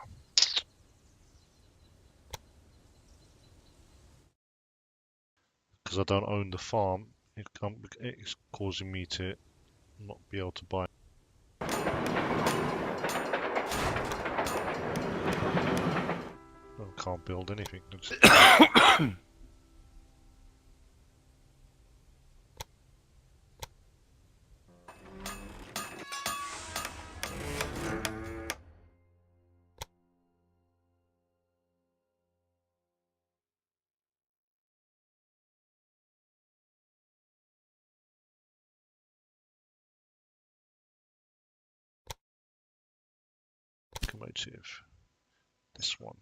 Because I don't own the farm, it's causing me to not be able to buy. I can't build anything. locomotive. This one.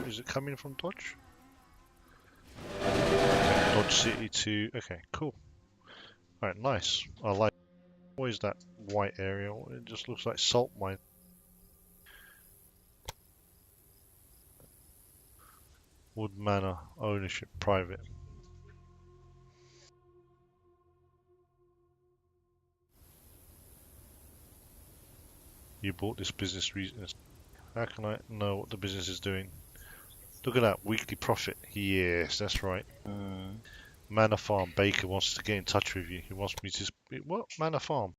Is it coming from Dodge? Okay, Dodge City to... Okay, cool. Alright, nice. I like... What is that white area? It just looks like salt mine. Wood Manor, ownership, private. You bought this business reason. How can I know what the business is doing? Look at that, weekly profit. Yes, that's right. Manor Farm, Baker wants to get in touch with you. He wants me to... What? Manor Farm?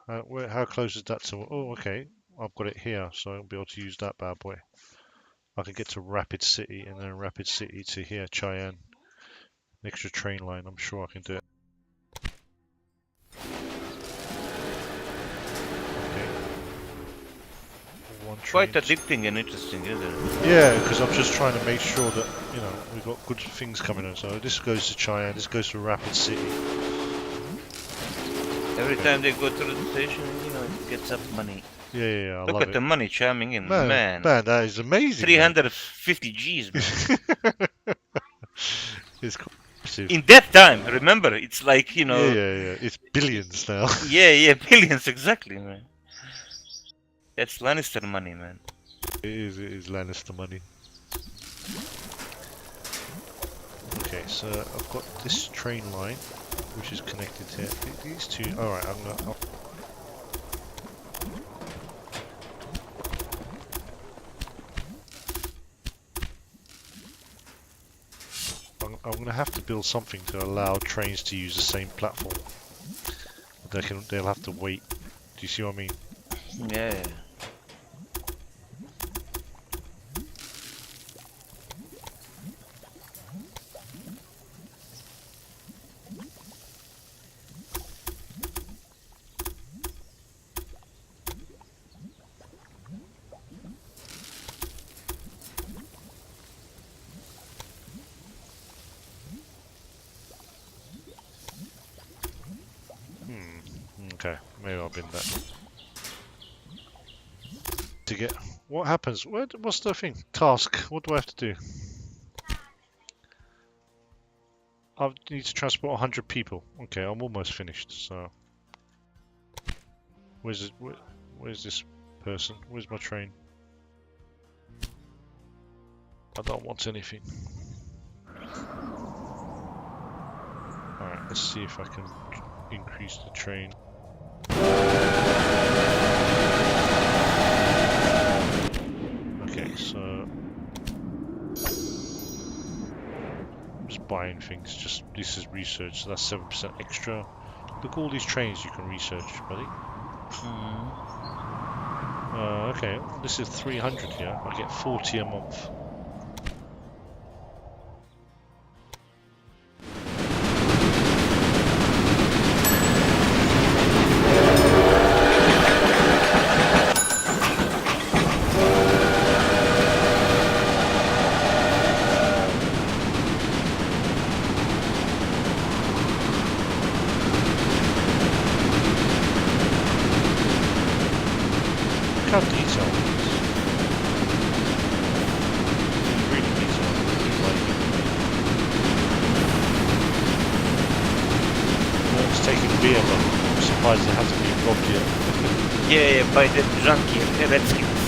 How close is that to... Oh, okay. I've got it here, so I'll be able to use that bad boy. I can get to Rapid City, and then Rapid City to here, Cheyenne. An extra train line, I'm sure I can do it. Quite addicting and interesting, isn't it? Yeah, because I'm just trying to make sure that, you know, we've got good things coming in. So this goes to Cheyenne, this goes to Rapid City. Every time they go to the station, you know, it gets up money. Yeah, I Look love at it. the money chiming in, man. Man, that is amazing. 350 G's, man. It's cool. In that time, remember, it's like, you know... Yeah. It's billions now. yeah, billions, exactly, man. That's Lannister money, man. It is Lannister money. Okay, so I've got this train line, which is connected here. These two... Alright, I'm going to have to build something to allow trains to use the same platform. They'll have to wait. Do you see what I mean? Yeah. Okay, maybe I'll bin that. To get... What happens? What's the thing? Task. What do I have to do? I need to transport 100 people. Okay, I'm almost finished, so... Where's this person? Where's my train? I don't want anything. Alright, let's see if I can increase the train. Okay, so I'm just buying things. This is research, so that's 7% extra. Look at all these trains you can research, buddy. Okay, this is 300 here. I get 40 a month. How detailed it is. It's really detailed. It's taking beer, but I'm surprised it hasn't been robbed yet. Yeah, by the junkie Redskins.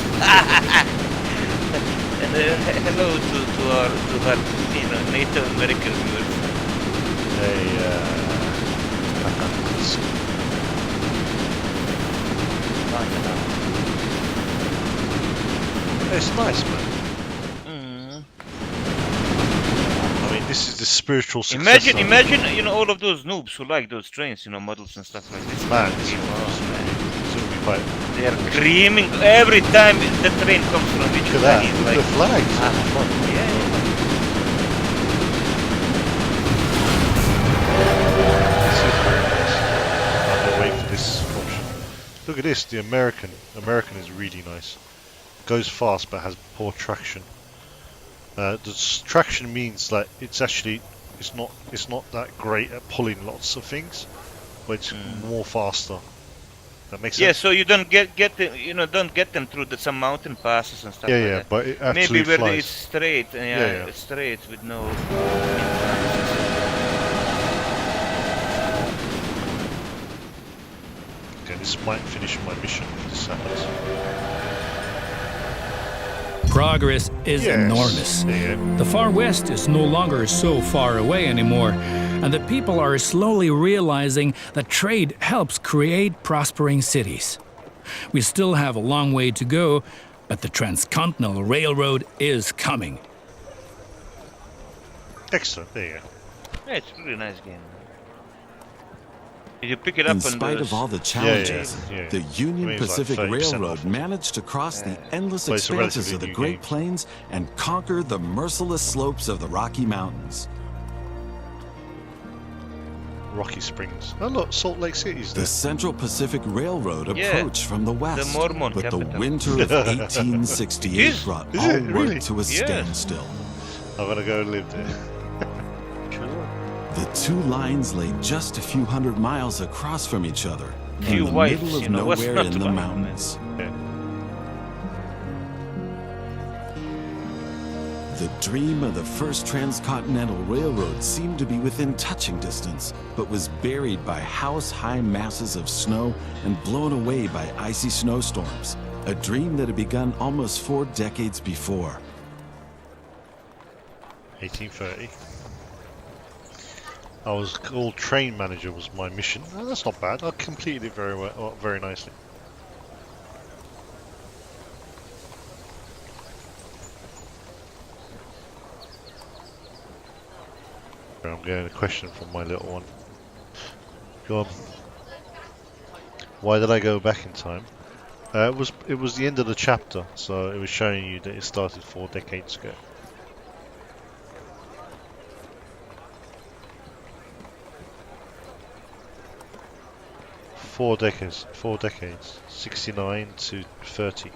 And hello to our Native American viewers. It's nice, man. I mean, this is the spiritual success. Imagine, you know, all of those noobs who like those trains, you know, models and stuff like this. Man, it's going to be quite They are screaming every time the train comes from which Look at that. Look at the flags. Yeah. This is very nice. I'm gonna wait for this option. Look at this. The American is really nice. Goes fast but has poor traction. The traction means that it's not that great at pulling lots of things, but it's more faster. That makes sense. Yeah, so you don't get them, don't get them through some mountain passes and stuff. Yeah, like yeah, that. but it actually maybe where flies. it's straight, Yeah. It's straight with no. Okay, this might finish my mission if this happens. Progress is enormous. The far west is no longer so far away anymore, and the people are slowly realizing that trade helps create prospering cities. We still have a long way to go, but the Transcontinental Railroad is coming. Excellent, there you go. Yeah, it's a really nice game. Did you pick it up In spite of all the challenges, the Union Pacific Railroad managed to cross the endless expanses of the Great Plains and conquer the merciless slopes of the Rocky Mountains. Rocky Springs. Oh look, Salt Lake City's there. The Central Pacific Railroad approached from the west, the Mormon but capital. the winter of 1868 brought all work to a standstill. I'm gonna go live there. The two lines lay just a few hundred miles across from each other, in the wives, middle of nowhere in the mountains. Yeah. The dream of the first transcontinental railroad seemed to be within touching distance, but was buried by house-high masses of snow and blown away by icy snowstorms, a dream that had begun almost 4 decades before. 1830. I was called train manager was my mission. Oh, that's not bad. I completed it very well, very nicely. I'm getting a question from my little one. Go on. Why did I go back in time? It was the end of the chapter, so it was showing you that it started 4 decades ago. Four decades, 69 to 30.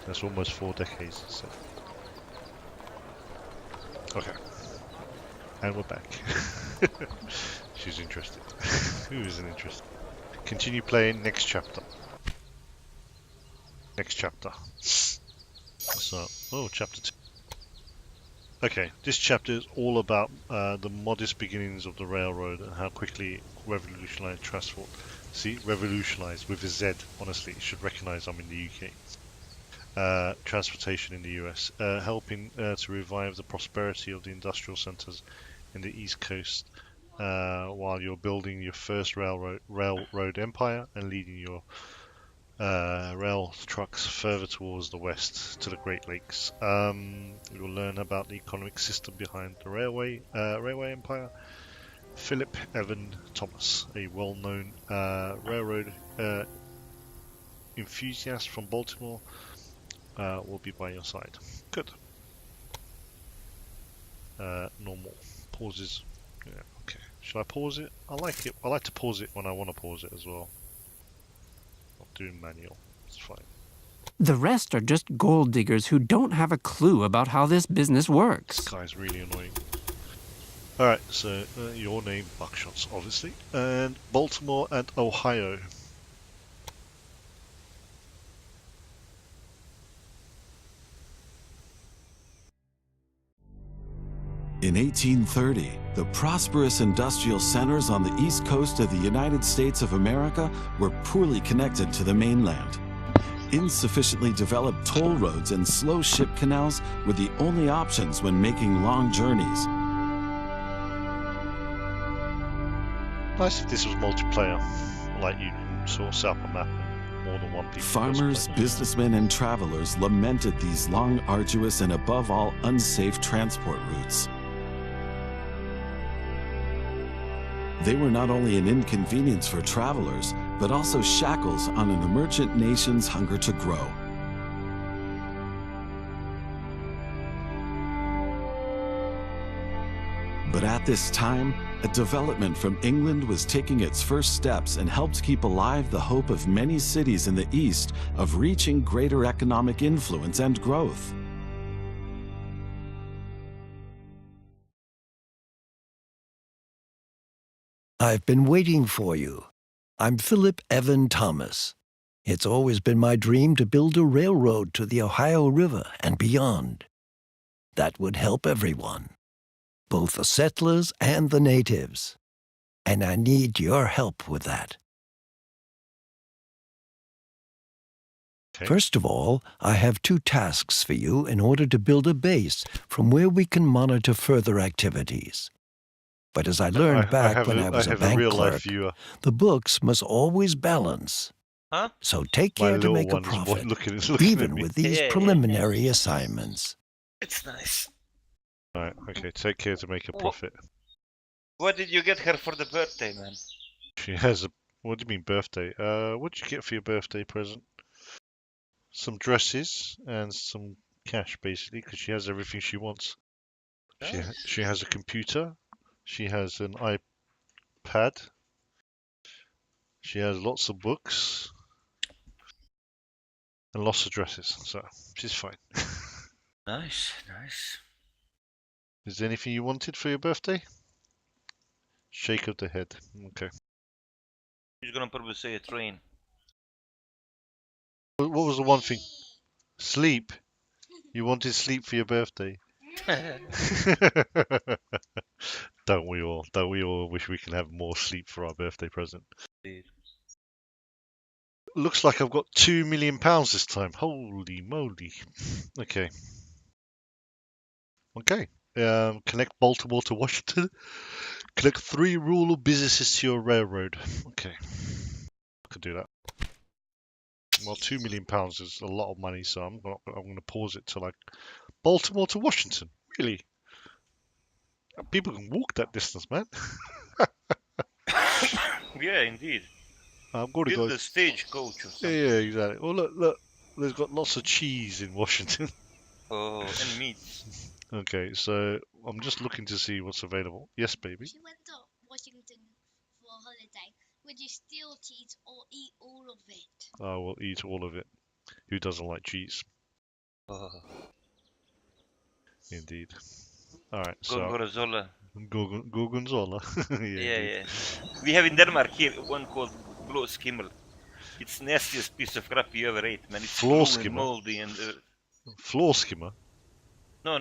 That's almost 4 decades. So. Okay. And we're back. She's interested. Who isn't interested? Continue playing next chapter. Next chapter. So, chapter 2. Okay, this chapter is all about the modest beginnings of the railroad and how quickly it revolutionized transport. See, revolutionized with a Z, honestly, you should recognize I'm in the UK. Transportation in the US, helping to revive the prosperity of the industrial centers in the East Coast while you're building your first railroad empire and leading your rail trucks further towards the west to the Great Lakes. You'll learn about the economic system behind the railway empire. Philip Evan Thomas, a well-known railroad enthusiast from Baltimore, will be by your side. Good. Normal. Pauses. Yeah, okay. Should I pause it? I like it. I like to pause it when I want to pause it as well. Not doing manual. It's fine. The rest are just gold diggers who don't have a clue about how this business works. This guy's really annoying. Alright, so your name, Buckshots, obviously, and Baltimore and Ohio. In 1830, the prosperous industrial centers on the east coast of the United States of America were poorly connected to the mainland. Insufficiently developed toll roads and slow ship canals were the only options when making long journeys. Nice if this was multiplayer, like you can sort of set up a map and more than one people. Farmers, businessmen, and travelers lamented these long, arduous, and above all, unsafe transport routes. They were not only an inconvenience for travelers, but also shackles on an emergent nation's hunger to grow. But at this time, a development from England was taking its first steps and helped keep alive the hope of many cities in the East of reaching greater economic influence and growth. I've been waiting for you. I'm Philip Evan Thomas. It's always been my dream to build a railroad to the Ohio River and beyond. That would help everyone, both the settlers and the natives. And I need your help with that. Okay. First of all, I have 2 tasks for you in order to build a base from where we can monitor further activities. But as I learned back when I was a bank clerk, the books must always balance. Huh? So take care to make a profit, even with these preliminary assignments. It's nice. Alright, okay, take care to make a profit. What did you get her for the birthday, man? She has a... What do you mean birthday? What did you get for your birthday present? Some dresses and some cash, basically, because she has everything she wants. She has a computer. She has an iPad. She has lots of books. And lots of dresses, so she's fine. Nice, nice. Is there anything you wanted for your birthday? Shake of the head. Okay. She's gonna probably say a train. What was the one thing? Sleep. You wanted sleep for your birthday. Don't we all? Don't we all wish we can have more sleep for our birthday present? Indeed. Looks like I've got £2 million this time. Holy moly. Okay. Okay. Connect Baltimore to Washington. Connect 3 rural businesses to your railroad. Okay. I could do that. Well, £2 million is a lot of money, so I'm going to pause it to like Baltimore to Washington. Really? People can walk that distance, man. Yeah, indeed. I'm going to Build go. the stagecoach or something. Yeah, exactly. Oh, look. There's got lots of cheese in Washington. Oh, and meat. Okay, so I'm just looking to see what's available. Yes, baby. If you went to Washington for a holiday, would you steal cheese or eat all of it? I will eat all of it. Who doesn't like cheese? Oh. Indeed. Alright, so... Gorgonzola. Gorgonzola. Yeah. We have in Denmark here one called blåskimmel. It's nastiest piece of crap you ever ate, man. It's blue and moldy and... Floor skimmer? No.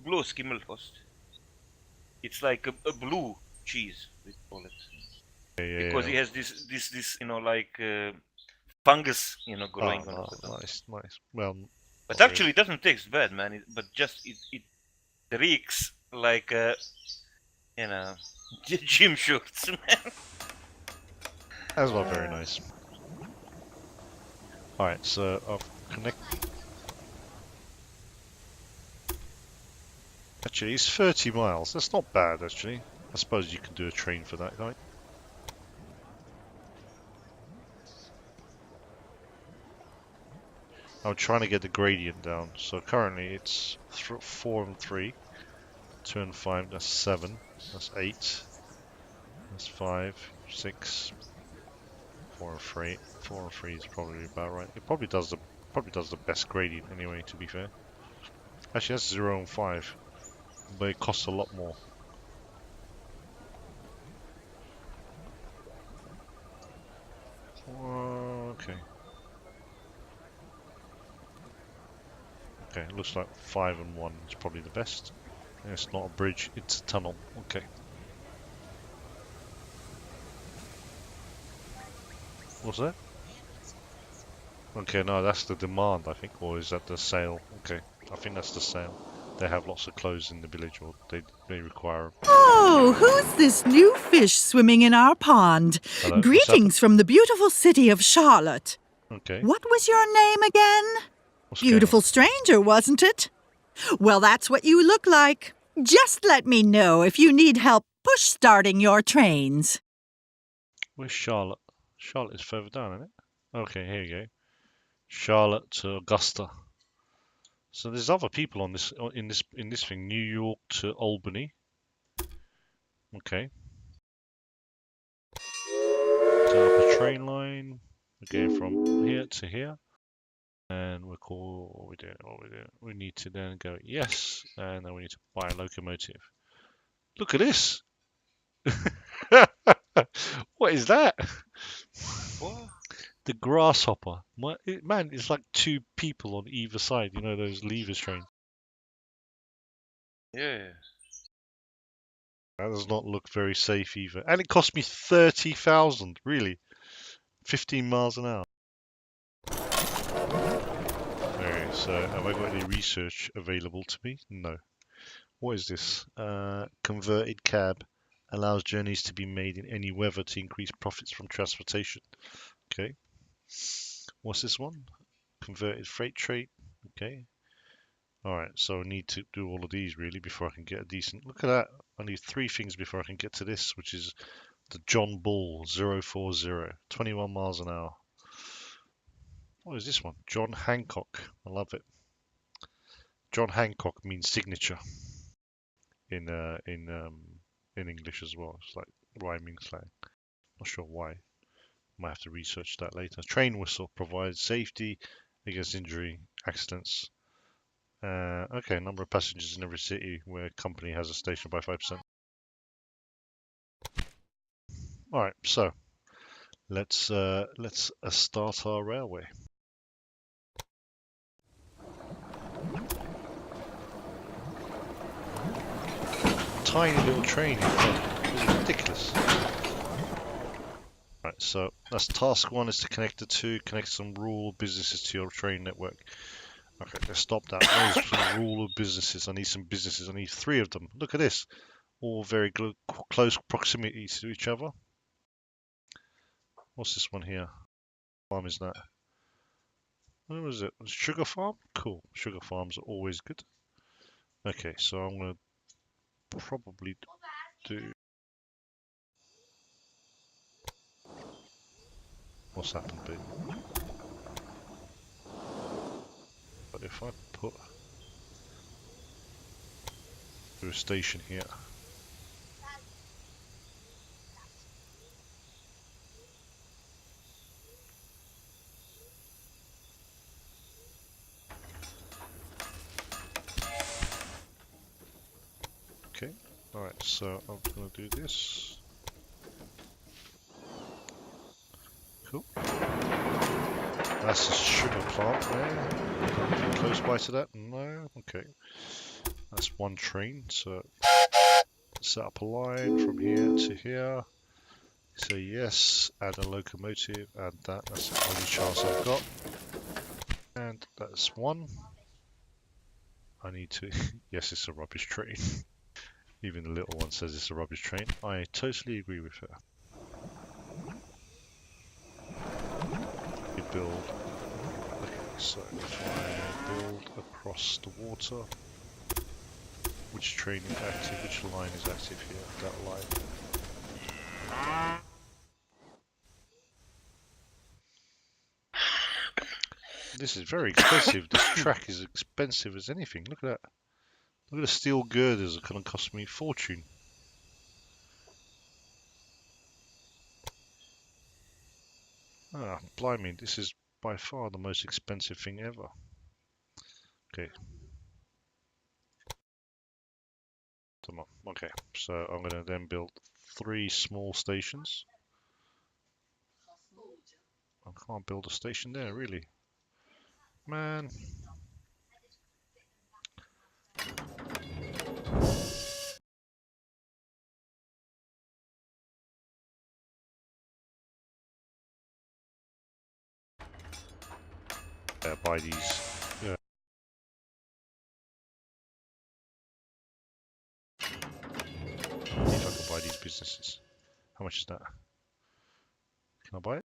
Blåskimmelpost. It's like a blue cheese, we call it. Yeah, because it has this like fungus, growing on it. Nice. Well, but actually, it doesn't taste bad, man. But just it reeks like gym shorts, man. That's not very nice. Alright, so I'll connect. Actually, it's 30 miles. That's not bad, actually. I suppose you can do a train for that, right? I'm trying to get the gradient down. So currently it's 4 and 3. 2 and 5, that's 7. That's 8. That's 5, 6. 4 and 3. 4 and 3 is probably about right. It probably does the best gradient anyway, to be fair. Actually, that's 0 and 5. But it costs a lot more. Okay. Okay, it looks like 5 and 1 is probably the best. It's not a bridge, it's a tunnel. Okay. What's that? Okay, no, that's the demand, I think, or is that the sale? Okay, I think that's the sale. They have lots of clothes in the village, or they require. Oh, who's this new fish swimming in our pond? Hello, Greetings from the beautiful city of Charlotte. Okay. What was your name again? Beautiful stranger, wasn't it? Well, that's what you look like. Just let me know if you need help push-starting your trains. Where's Charlotte? Charlotte is further down, isn't it? Okay, here you go. Charlotte to Augusta. So there's other people on this in this thing. New York to Albany. Okay. Turn up a train line. We're going from here to here. And we'll call what we do. We need to then go yes, and then we need to buy a locomotive. Look at this. What is that? What? The grasshopper. Man, it's like two people on either side. You know those levers trains. Yeah. That does not look very safe either. And it cost me 30,000. Really, 15 miles an hour. Okay, so have I got any research available to me? No. What is this? Converted cab allows journeys to be made in any weather to increase profits from transportation. Okay. What's this one? Converted freight train. Okay. Alright, so I need to do all of these really before I can get a decent... Look at that. I need 3 things before I can get to this, which is the John Bull 040. 21 miles an hour. What is this one? John Hancock. I love it. John Hancock means signature in English as well. It's like rhyming slang. Not sure why. Might have to research that later. Train whistle provides safety against injury, accidents. Okay, number of passengers in every city where a company has a station by 5%. All right, so let's start our railway. Tiny little train, it's ridiculous. Right, so that's task 1 is to connect the 2, connect some rural businesses to your train network. Okay, let's stop that. Those some rural businesses. I need some businesses. I need 3 of them. Look at this. All very close proximity to each other. What's this one here? What farm is that? What was it? Sugar farm? Cool. Sugar farms are always good. Okay, so I'm going to probably do... What's happened, babe? But if I put... do a station here. Okay, alright, so I'm going to do this. Cool. That's a sugar plant there. Anything close by to that? No? Okay. That's 1 train, so set up a line from here to here. Say yes, add a locomotive, add that. That's the only chance I've got. And that's 1. I need to... yes, it's a rubbish train. Even the little one says it's a rubbish train. I totally agree with her. We build... Okay, so if I build across the water, which train is active, which line is active here? That line. This is very expensive. This track is expensive as anything. Look at that. Look at the steel girders. It's going to cost me a fortune. Ah, blimey. This is by far the most expensive thing ever. Okay. Come on. Okay. So I'm going to then build 3 small stations. I can't build a station there, really. Man. Buy these. Yeah. See if I can buy these businesses. How much is that? Can I buy it?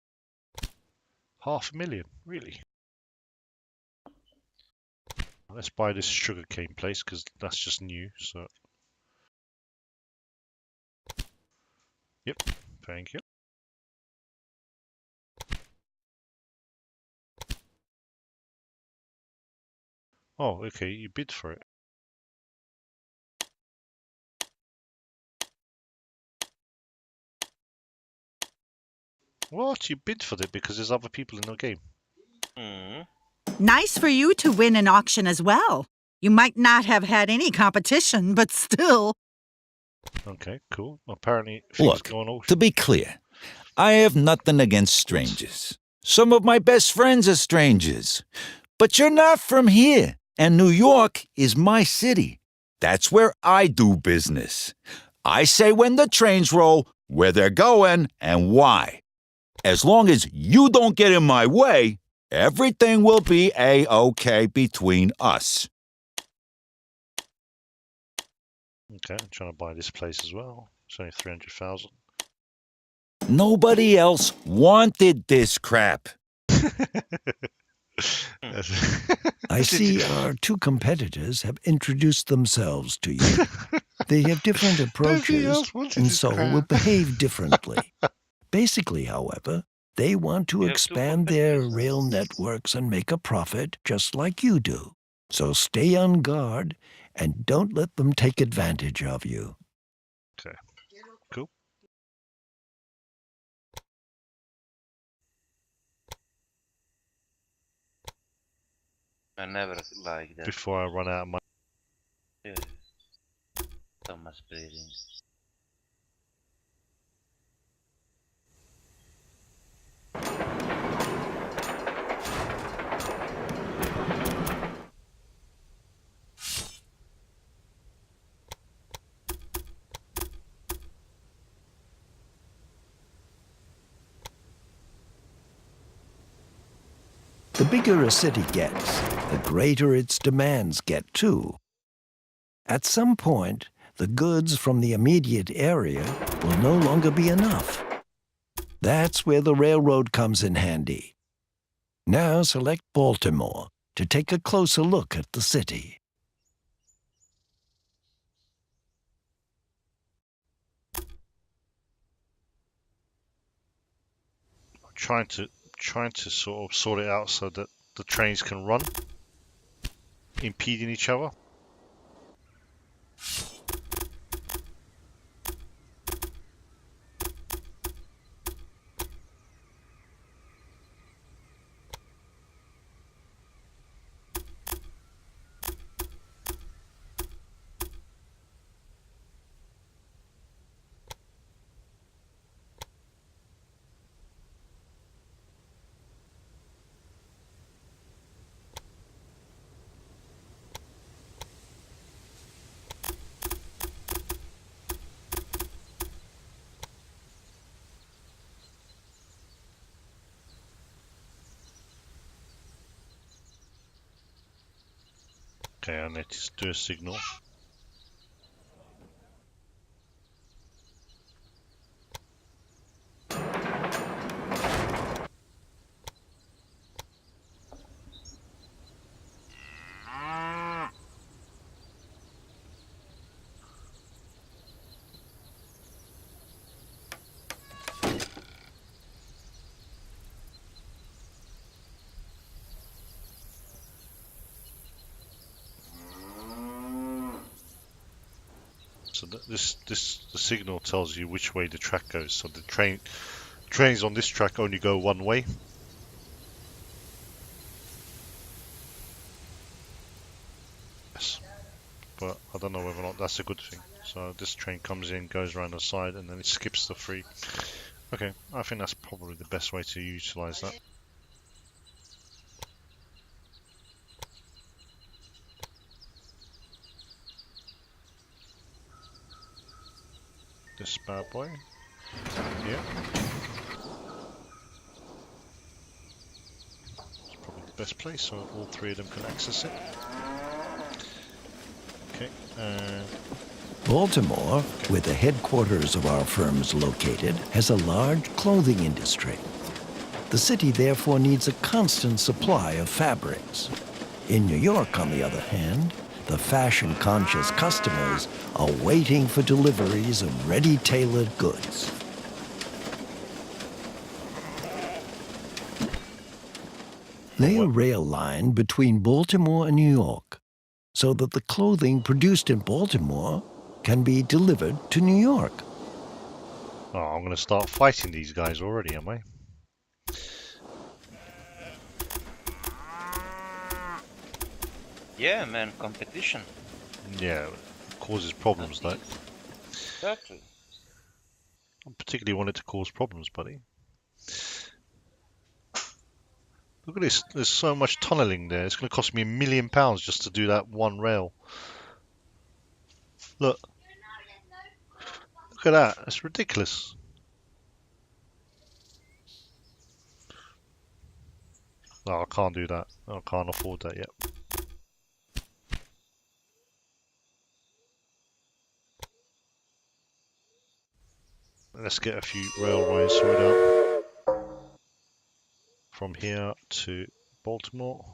500,000, really? Let's buy this sugarcane place because that's just new. So, yep, thank you. Oh, okay, you bid for it. What? You bid for it because there's other people in the game? Nice for you to win an auction as well. You might not have had any competition, but still. Okay, cool. Apparently, things Look, go on auction. to be clear, I have nothing against strangers. Some of my best friends are strangers. But you're not from here, and New York is my city. That's where I do business. I say when the trains roll, where they're going, and why. As long as you don't get in my way, everything will be A-OK between us. Okay, I'm trying to buy this place as well. It's only 300,000. Nobody else wanted this crap. I see our two competitors have introduced themselves to you. They have different approaches and so will behave differently. Basically, however, they want to expand their rail networks and make a profit just like you do. So stay on guard and don't let them take advantage of you. Okay, cool. I never like that. Before I run out of money. Yeah. Thomas breathing. The bigger a city gets, the greater its demands get too. At some point, the goods from the immediate area will no longer be enough. That's where the railroad comes in handy. Now select Baltimore to take a closer look at the city. Trying to sort of sort it out so that the trains can run, impeding each other. Okay, I need to do a signal. So the signal tells you which way the track goes. So the trains on this track only go one way. Yes, but I don't know whether or not that's a good thing. So this train comes in, goes around the side, and then it skips the free. Okay, I think that's probably the best way to utilize that. This bad boy. Yeah. It's probably the best place so all three of them can access it. Okay. Baltimore, where the headquarters of our firm is located, has a large clothing industry. The city therefore needs a constant supply of fabrics. In New York, on the other hand, the fashion-conscious customers are waiting for deliveries of ready-tailored goods. Lay a rail line between Baltimore and New York. so that the clothing produced in Baltimore can be delivered to New York. Oh, I'm going to start fighting these guys already, am I? Yeah, man, competition. Yeah, it causes problems, though. Exactly. I particularly want it to cause problems, buddy. Look at this. There's so much tunneling there. It's going to cost me £1 million just to do that one rail. Look. Look at that. It's ridiculous. No, I can't do that. I can't afford that yet. Let's get a few railways sorted out. From here to Baltimore.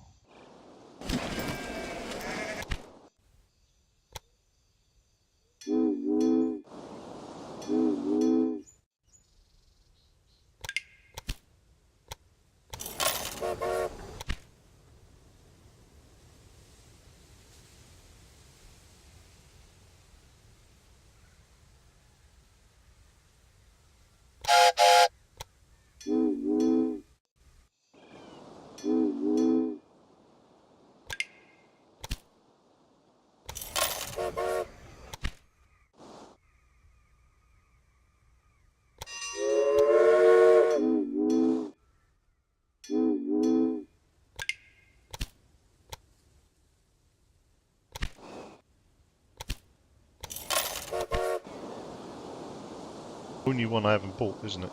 Only one I haven't bought, isn't it?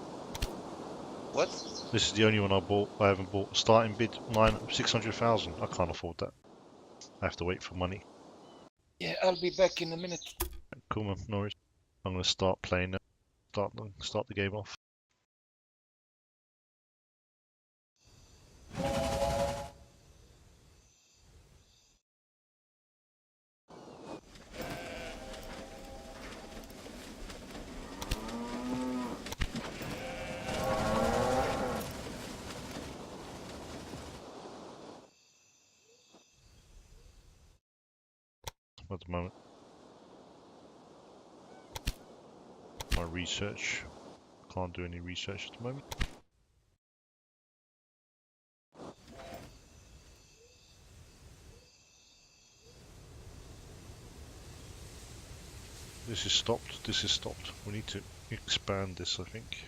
What? This is the only one I haven't bought. Starting bid 600,000. I can't afford that. I have to wait for money. Yeah, I'll be back in a minute. Cool, man. No worries. I'm going to start playing now. Start the game off. At the moment. My research. Can't do any research at the moment. This is stopped. This is stopped. We need to expand this, I think.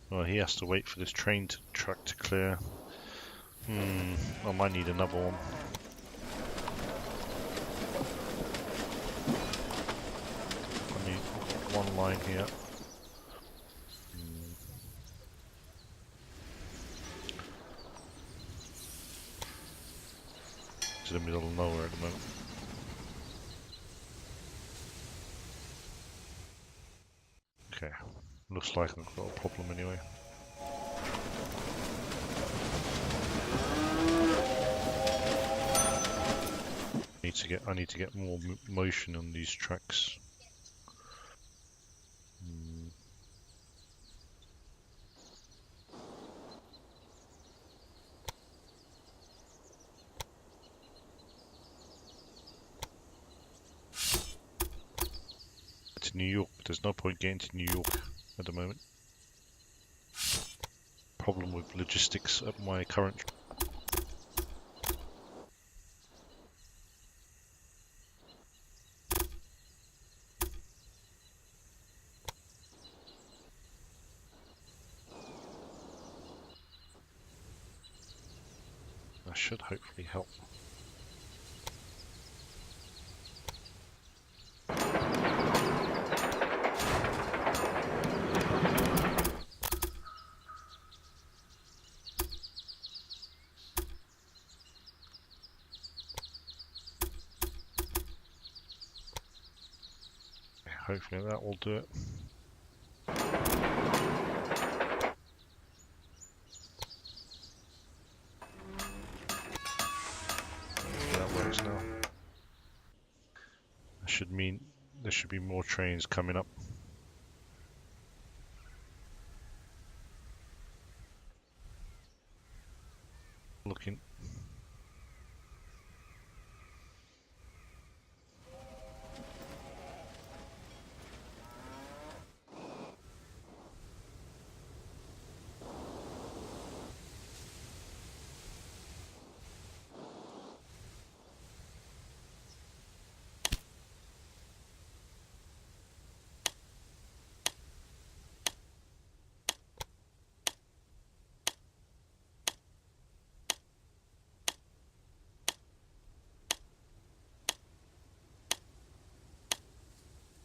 Well, he has to wait for this track to clear. I might need another one. I need one line here. It's in the middle of nowhere at the moment. Okay, looks like I've got a problem anyway. I need to get more motion on these tracks. To New York, but there's no point getting to New York at the moment. Problem with logistics at my current. That should hopefully help. hopefully that will do it. That works now. That should mean there should be more trains coming up. Looking.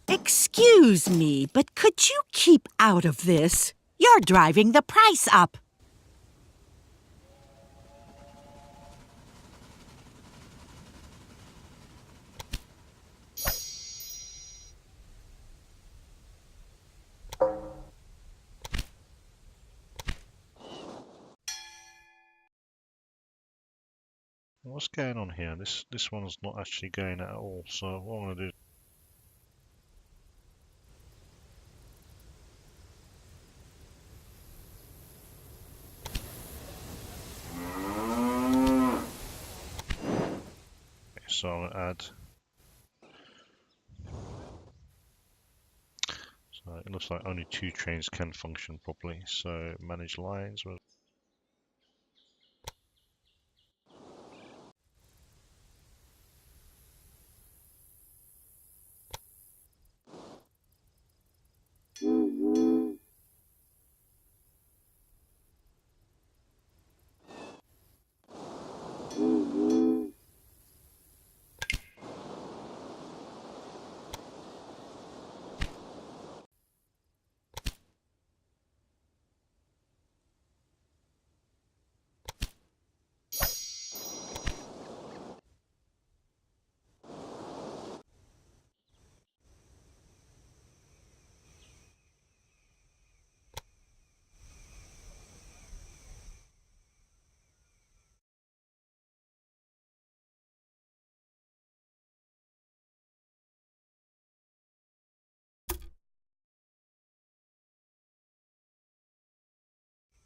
Excuse me, but could you keep out of this? You're driving the price up. What's going on here? This one's not actually going at all. So what I'm gonna do. So I'm gonna add. So it looks like only 2 trains can function properly. So manage lines.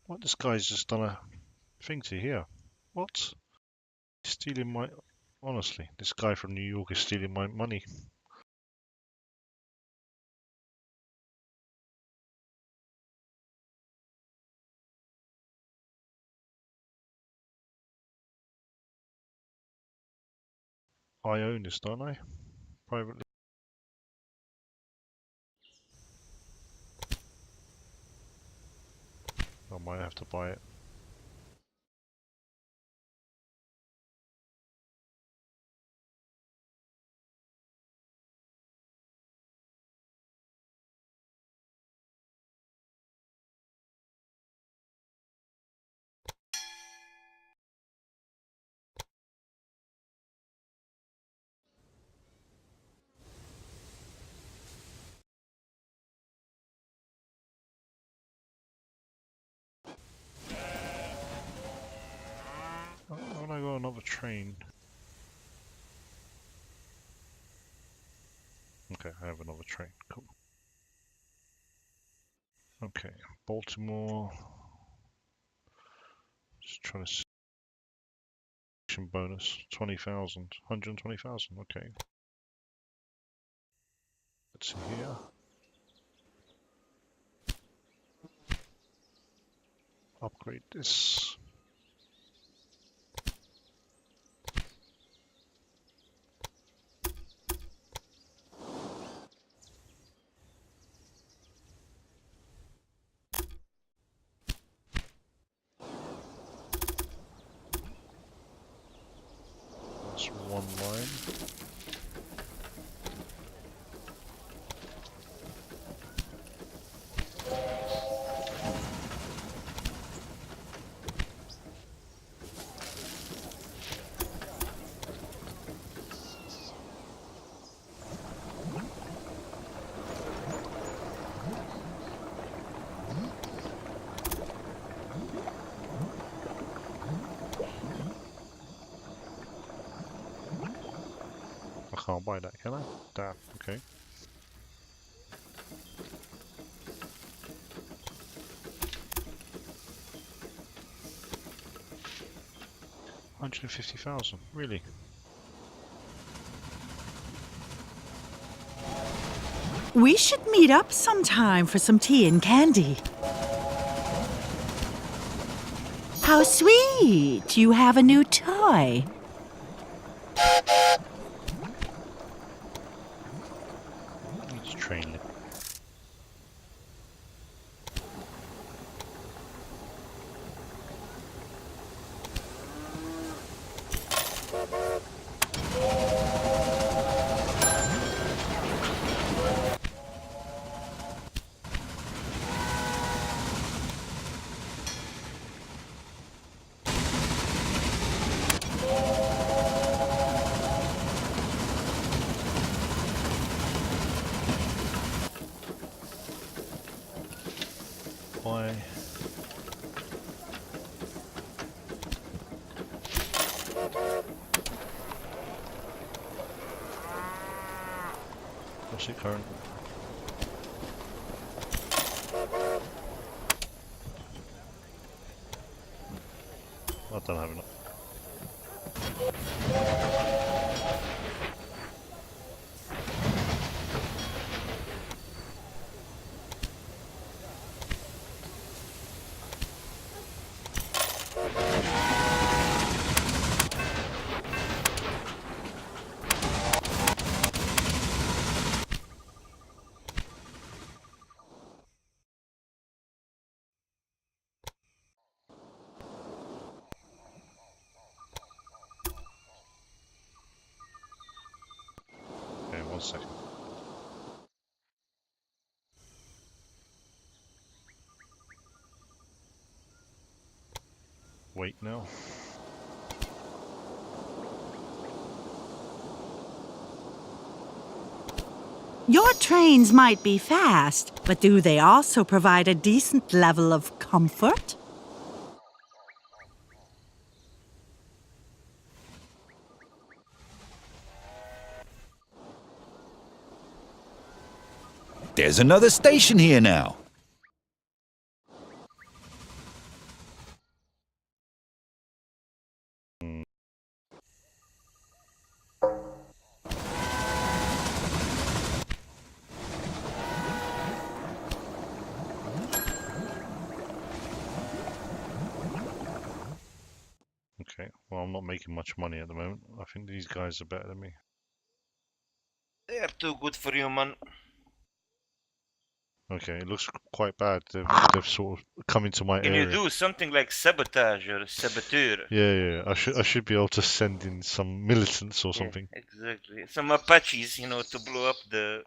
What, this guy's just done a thing to here. What? Stealing my... Honestly, this guy from New York is stealing my money. I own this, don't I? Privately. I might have to buy it. When I got another train. Okay, I have another train. Cool. Okay, Baltimore. Just trying to see. Bonus 20,000, 120,000. Okay. Let's see here. Upgrade this. That's one line. can't buy that, can I? Damn, okay. $150,000, really? We should meet up sometime for some tea and candy. How sweet! You have a new toy. Let's train it. Why? What's it current? I don't have enough. Okay, 1 second. Wait now. Your trains might be fast, but do they also provide a decent level of comfort? There's another station here now. Okay, well, I'm not making much money at the moment. I think these guys are better than me. They are too good for you, man. Okay, it looks quite bad. They've sort of come into my area. Can you do something like sabotage or saboteur? Yeah. I should be able to send in some militants or something. Exactly. Some Apaches, you know, to blow up the...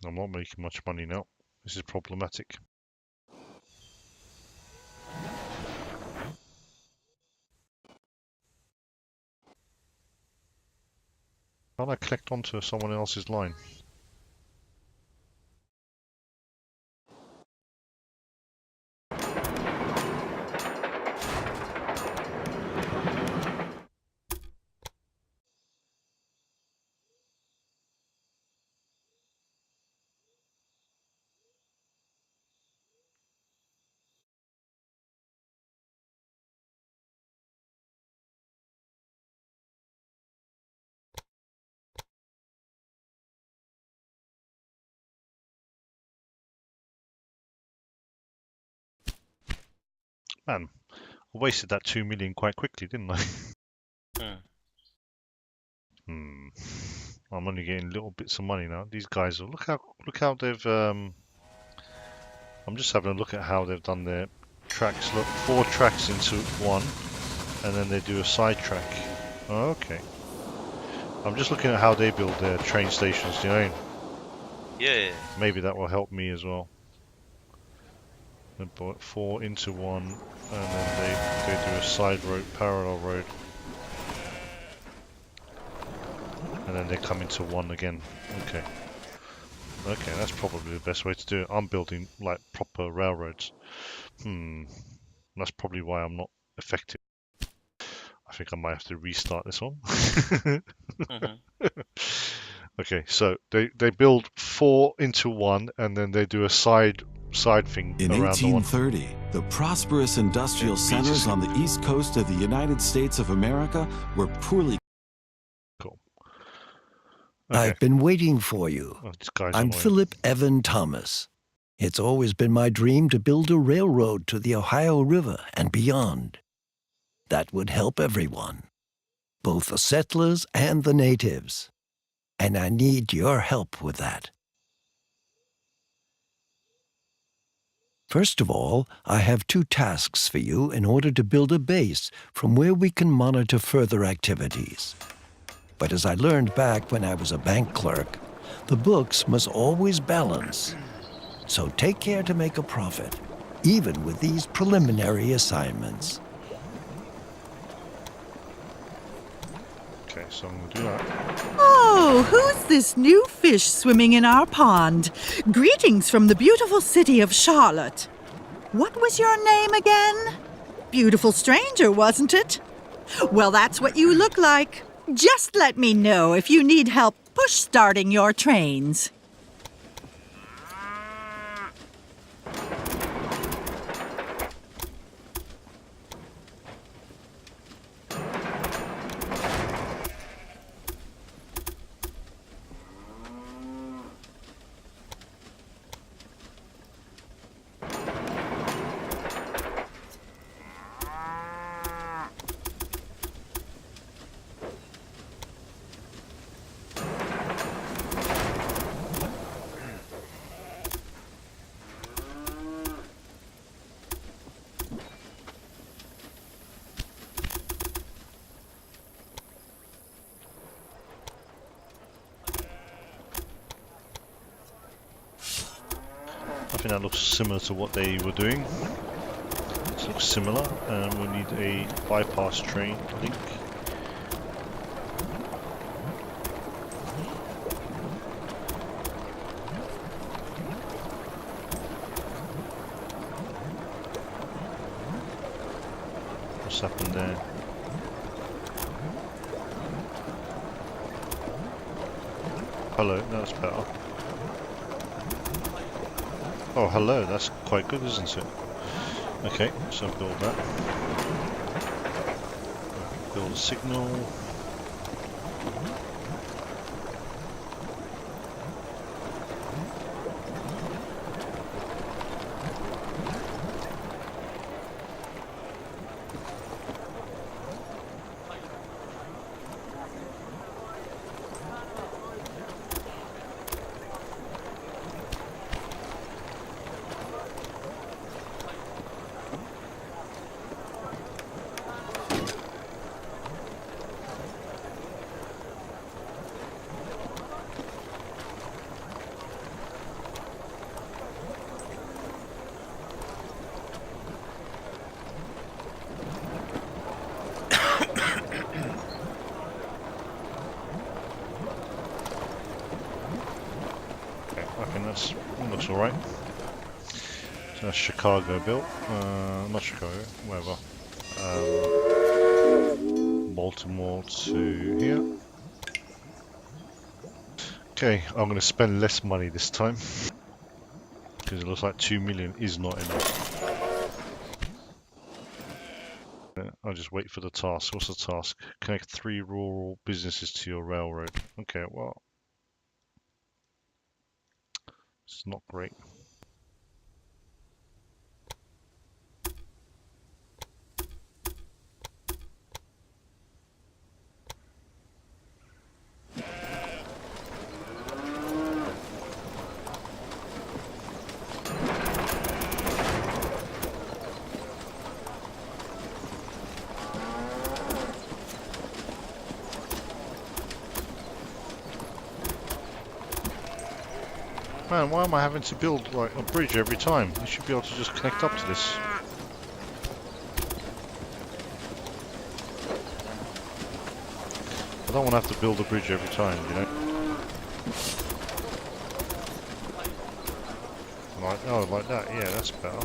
I'm not making much money now. This is problematic. Can't I collect onto someone else's line? Man, I wasted that 2 million quite quickly, didn't I? I'm only getting little bits of money now. These guys are look how they've I'm just having a look at how they've done their tracks. Look, 4 tracks into one, and then they do a side track. Oh, okay. I'm just looking at how they build their train stations, do you know? Yeah. Maybe that will help me as well. They put 4 into one, and then they do a side road, parallel road. And then they come into one again. Okay. Okay, that's probably the best way to do it. I'm building like proper railroads. That's probably why I'm not effective. I think I might have to restart this one. Okay, so they build 4 into one, and then they do a side thing in around the one. 1830, the prosperous industrial centers on the east coast of the United States of America were poorly. Cool. Okay. I've been waiting for you. Oh, this guy's I'm annoying. Philip Evan Thomas. It's always been my dream to build a railroad to the Ohio River and beyond. That would help everyone, both the settlers and the natives. And I need your help with that. First of all, I have 2 tasks for you in order to build a base from where we can monitor further activities. But as I learned back when I was a bank clerk, the books must always balance. So take care to make a profit, even with these preliminary assignments. Okay, so I'm going to do that. Oh, who's this new fish swimming in our pond? Greetings from the beautiful city of Charlotte. What was your name again? Beautiful stranger, wasn't it? Well, that's what you look like. Just let me know if you need help push-starting your trains. I think that looks similar to what they were doing. This looks similar, and we need a bypass train, I think. What's happened there? Hello, that's better. Oh, hello, that's quite good, isn't it? Okay, so build that. Build a signal. I think that looks alright. So that's Chicago built. Not Chicago, whatever. Baltimore to here. Okay, I'm going to spend less money this time. Because it looks like 2 million is not enough. I'll just wait for the task. What's the task? Connect 3 rural businesses to your railroad. Okay, well. It's not great. Man, why am I having to build like a bridge every time? You should be able to just connect up to this. I don't want to have to build a bridge every time, you know? Like, oh, like that, yeah, that's better.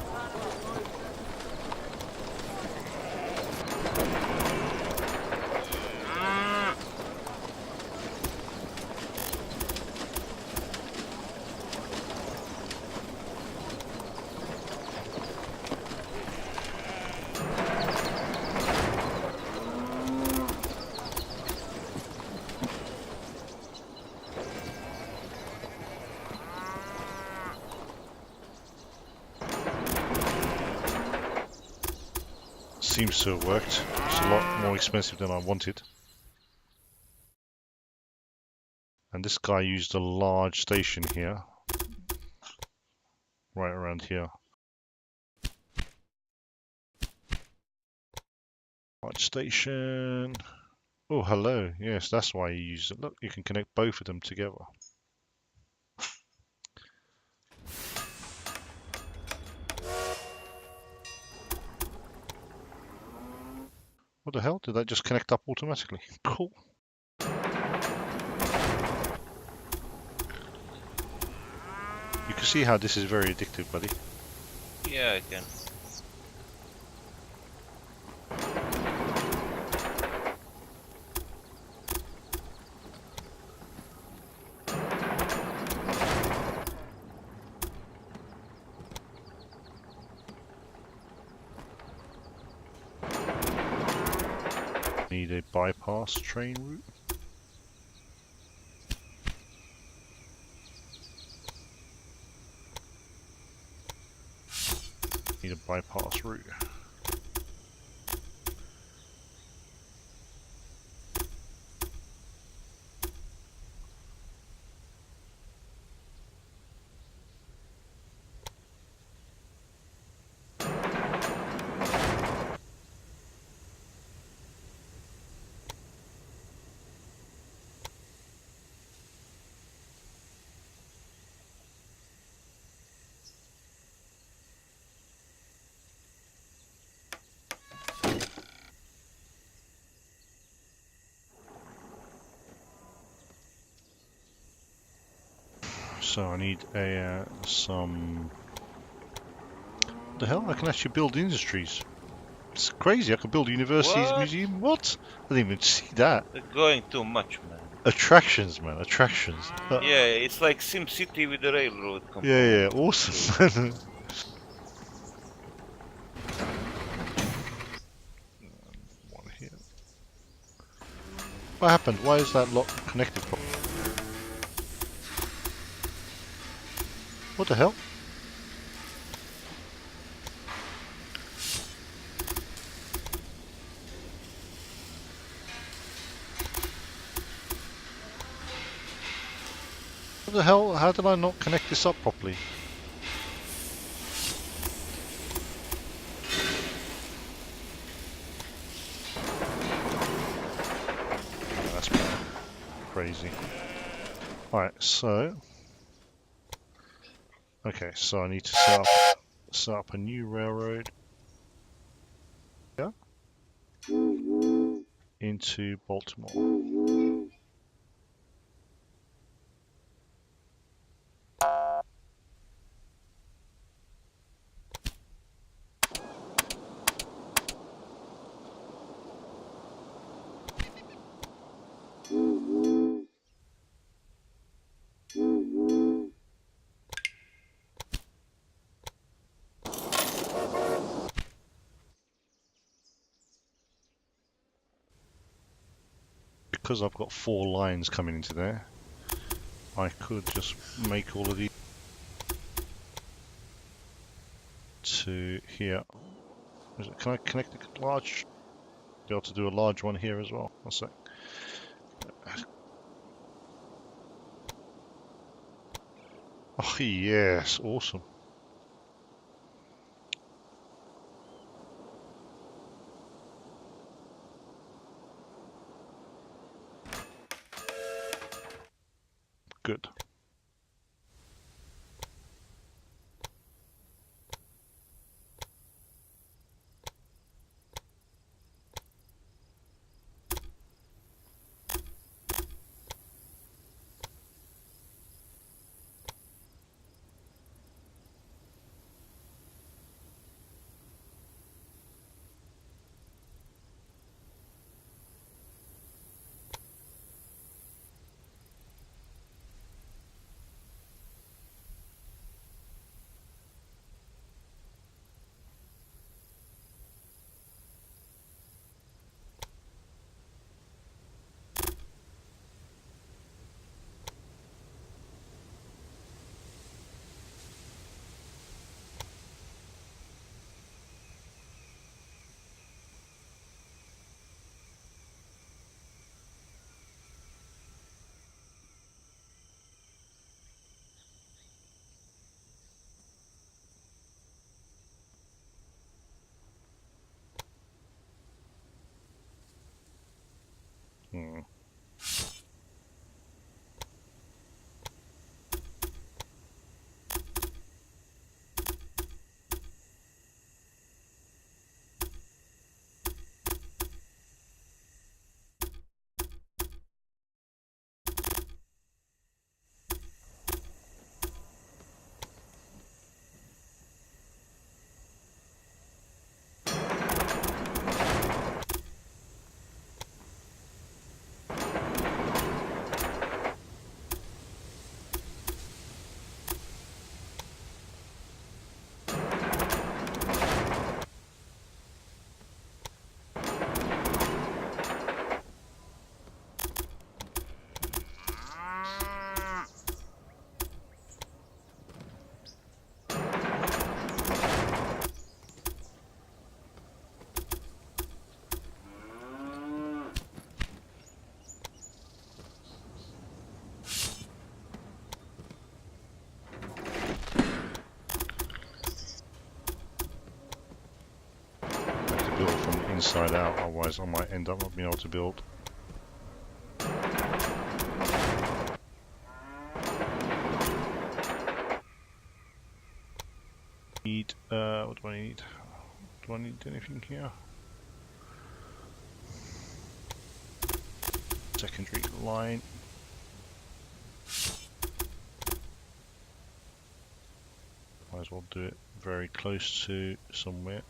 Seems to have worked. It's a lot more expensive than I wanted. And this guy used a large station here. Right around here. Large station. Oh, hello. Yes, that's why you use it. Look, you can connect both of them together. What the hell? Did that just connect up automatically? Cool. You can see how this is very addictive, buddy. Yeah, I can. Need a bypass train route. Need a bypass route. So I need a some. What the hell? I can actually build industries. It's crazy. I can build universities, What? museum. What? I didn't even see that. They're going too much, man. Attractions, man. Attractions. Yeah, it's like SimCity with the railroad company. Yeah, awesome. One here. What happened? Why is that lock connected properly? What the hell? What the hell? How did I not connect this up properly? Oh, that's crazy. Alright, so... Okay, so I need to set up a new railroad. Yeah. Into Baltimore. Because I've got 4 lines coming into there, I could just make all of these to here. Can I connect a large? Be able to do a large one here as well. One sec. Oh yes, awesome. Good. build from the inside out, otherwise I might end up not being able to build. What do I need? Do I need anything here? Secondary line. Might as well do it very close to somewhere.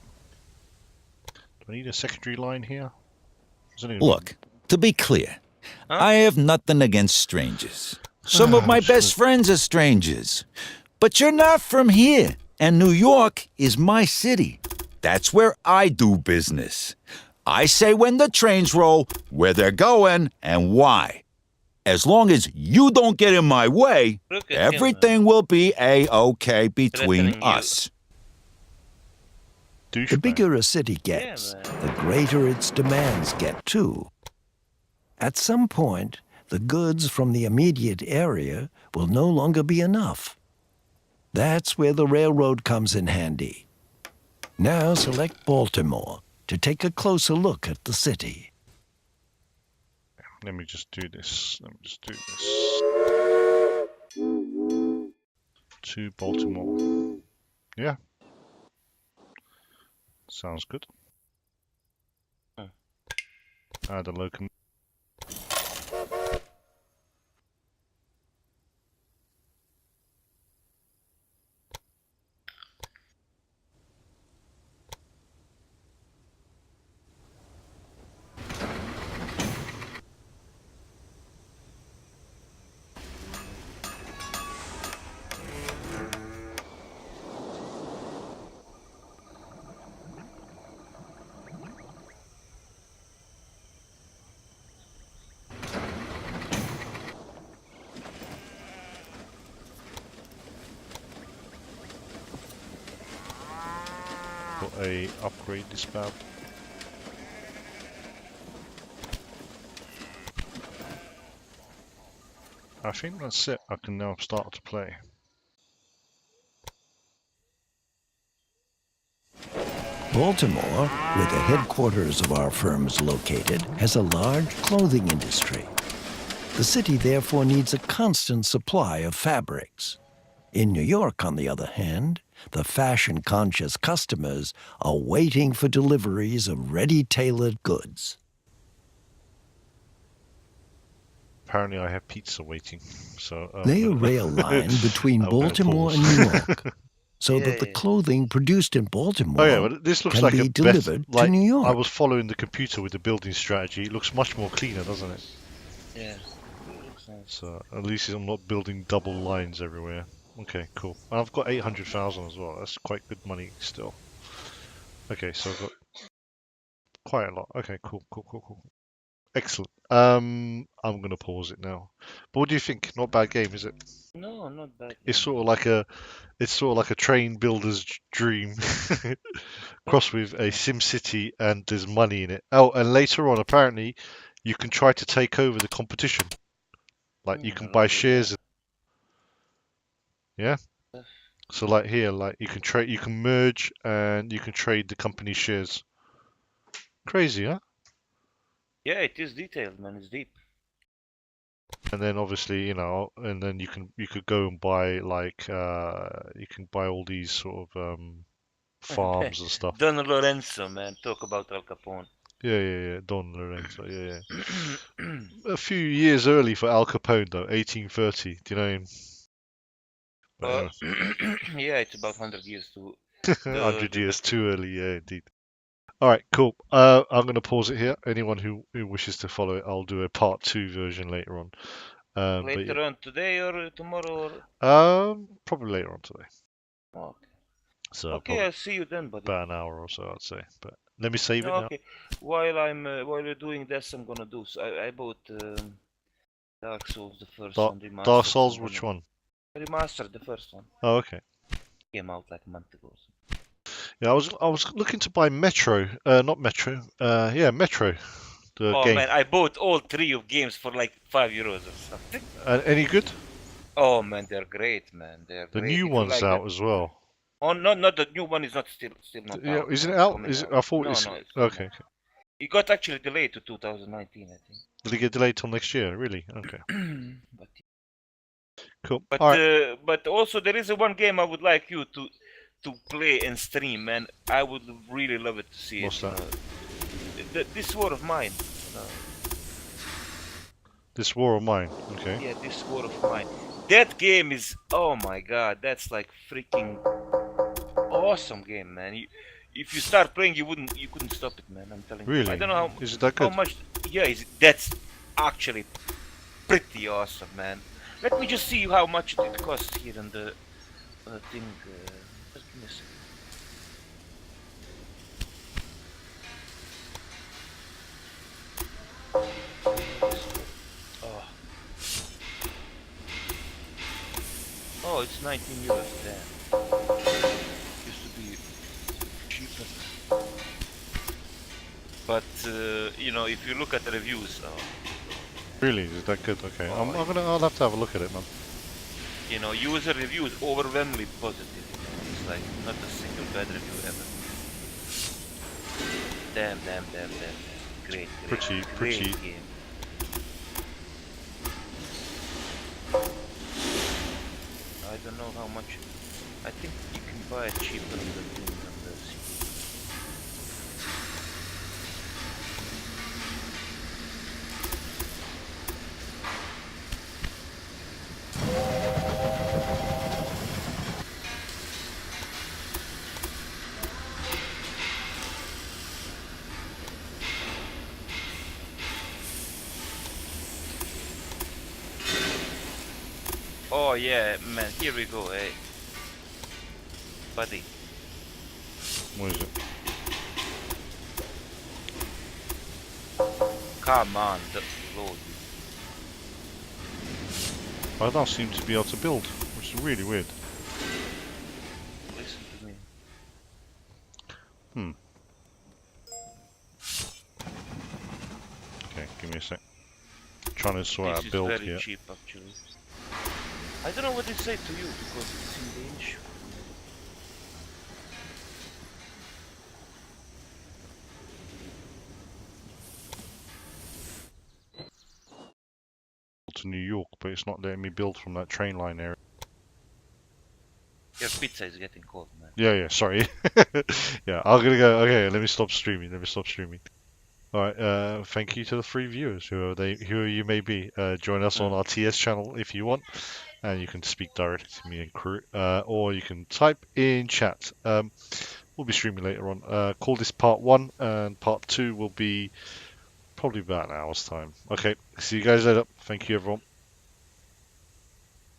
Do I need a secondary line here? Look, to be clear, I have nothing against strangers. Some of my best friends are strangers. But you're not from here, and New York is my city. That's where I do business. I say when the trains roll, where they're going, and why. As long as you don't get in my way, everything will be A-OK between us. The bigger a city gets, the greater its demands get too. At some point, the goods from the immediate area will no longer be enough. That's where the railroad comes in handy. Now select Baltimore to take a closer look at the city. Let me just do this. To Baltimore. Yeah. Sounds good. Add a locomotive. Upgrade this map. I think that's it. I can now start to play. Baltimore, where the headquarters of our firm is located, has a large clothing industry. The city therefore needs a constant supply of fabrics. In New York, on the other hand, the fashion-conscious customers are waiting for deliveries of ready-tailored goods. Apparently I have pizza waiting, so... Lay a rail line between Baltimore and New York, so that the clothing produced in Baltimore but this looks can like be delivered to New York. I was following the computer with the building strategy. It looks much more cleaner, doesn't it? Yeah, it looks nice. So at least I'm not building double lines everywhere. Okay, cool. And I've got 800,000 as well. That's quite good money still. Okay, so I've got quite a lot. Okay, cool. Excellent. I'm gonna pause it now. But what do you think? Not bad game, is it? No, not bad. It's sort of like a train builder's dream, crossed with a Sim City, and there's money in it. Oh, and later on, apparently, you can try to take over the competition. Like you can buy shares. Yeah. So like here, like you can trade, you can merge, and you can trade the company shares. Crazy, huh? Yeah, it is detailed, man. It's deep. And then obviously, and then you could go and buy like you can buy all these sort of farms and stuff. Don Lorenzo, man, talk about Al Capone. Yeah. Don Lorenzo, yeah. A few years early for Al Capone though, 1830. Do you know him? Yeah, it's about 100 years too. 100 years too early, yeah, indeed. All right, cool. I'm going to pause it here. Anyone who wishes to follow it, I'll do a part 2 version later on. Later on today or tomorrow? Probably later on today. Okay. So okay, I'll see you then, buddy. About an hour or so, I'd say. But let me save it now. Okay. While you're doing this, I'm gonna do. So I bought Dark Souls, the first one. Remastered. Dark Souls, which one? Remastered, the first one. Oh, okay. Came out like a month ago. So. Yeah, I was looking to buy Metro. Not Metro. Yeah, Metro. The game. Man, I bought all 3 of games for like €5 or something. Any good? Oh man, they're great, man. They're the great. new one's out as well. Oh no, not the new one is not still not Yeah, out. isn't it It's out? coming Is it? out. I thought No, it's no, it's okay. not. It got actually delayed to 2019, I think. Did it get delayed till next year? Really? Okay. But Cool. but All right. but also there is one game I would like you to play and stream, and I would really love it to see What's it. that? This War of Mine. This War of Mine. Okay. Yeah, This War of Mine. That game is, oh my god, that's like freaking awesome game, man. If you start playing, you couldn't stop it, man. I'm telling you. Really? I don't know Is it that good? how much. Yeah, that's actually pretty awesome, man. Let me just see how much it costs here in the thing. Just give me a second. Oh, it's 19 euros. Damn. Used to be cheaper. But you know, if you look at the reviews, Really? Is it that good? Okay. I'll have to have a look at it, man. you know, user reviews overwhelmingly positive. You know, it's like not a single bad review ever. Damn. Great Pretty. game. I don't know how much. I think you can buy it cheaper than the Oh yeah, man, here we go, hey. Buddy. What is it? Come on, load. I don't seem to be able to build, which is really weird. Listen to me. Okay, give me a sec. Trying to sort out a build here. This is here. very cheap, actually. I don't know what they say to you because it's in Danish. To New York, but it's not letting me build from that train line area. Your pizza is getting cold, man. Yeah, sorry. Yeah, I'm gonna go. Okay, let me stop streaming. Alright, thank you to the 3 viewers, who you may be. Join us on our TS channel if you want, and you can speak directly to me and crew, or you can type in chat. We'll be streaming later on. Call this part 1, and part 2 will be probably about an hour's time. Okay, see you guys later. Thank you, everyone.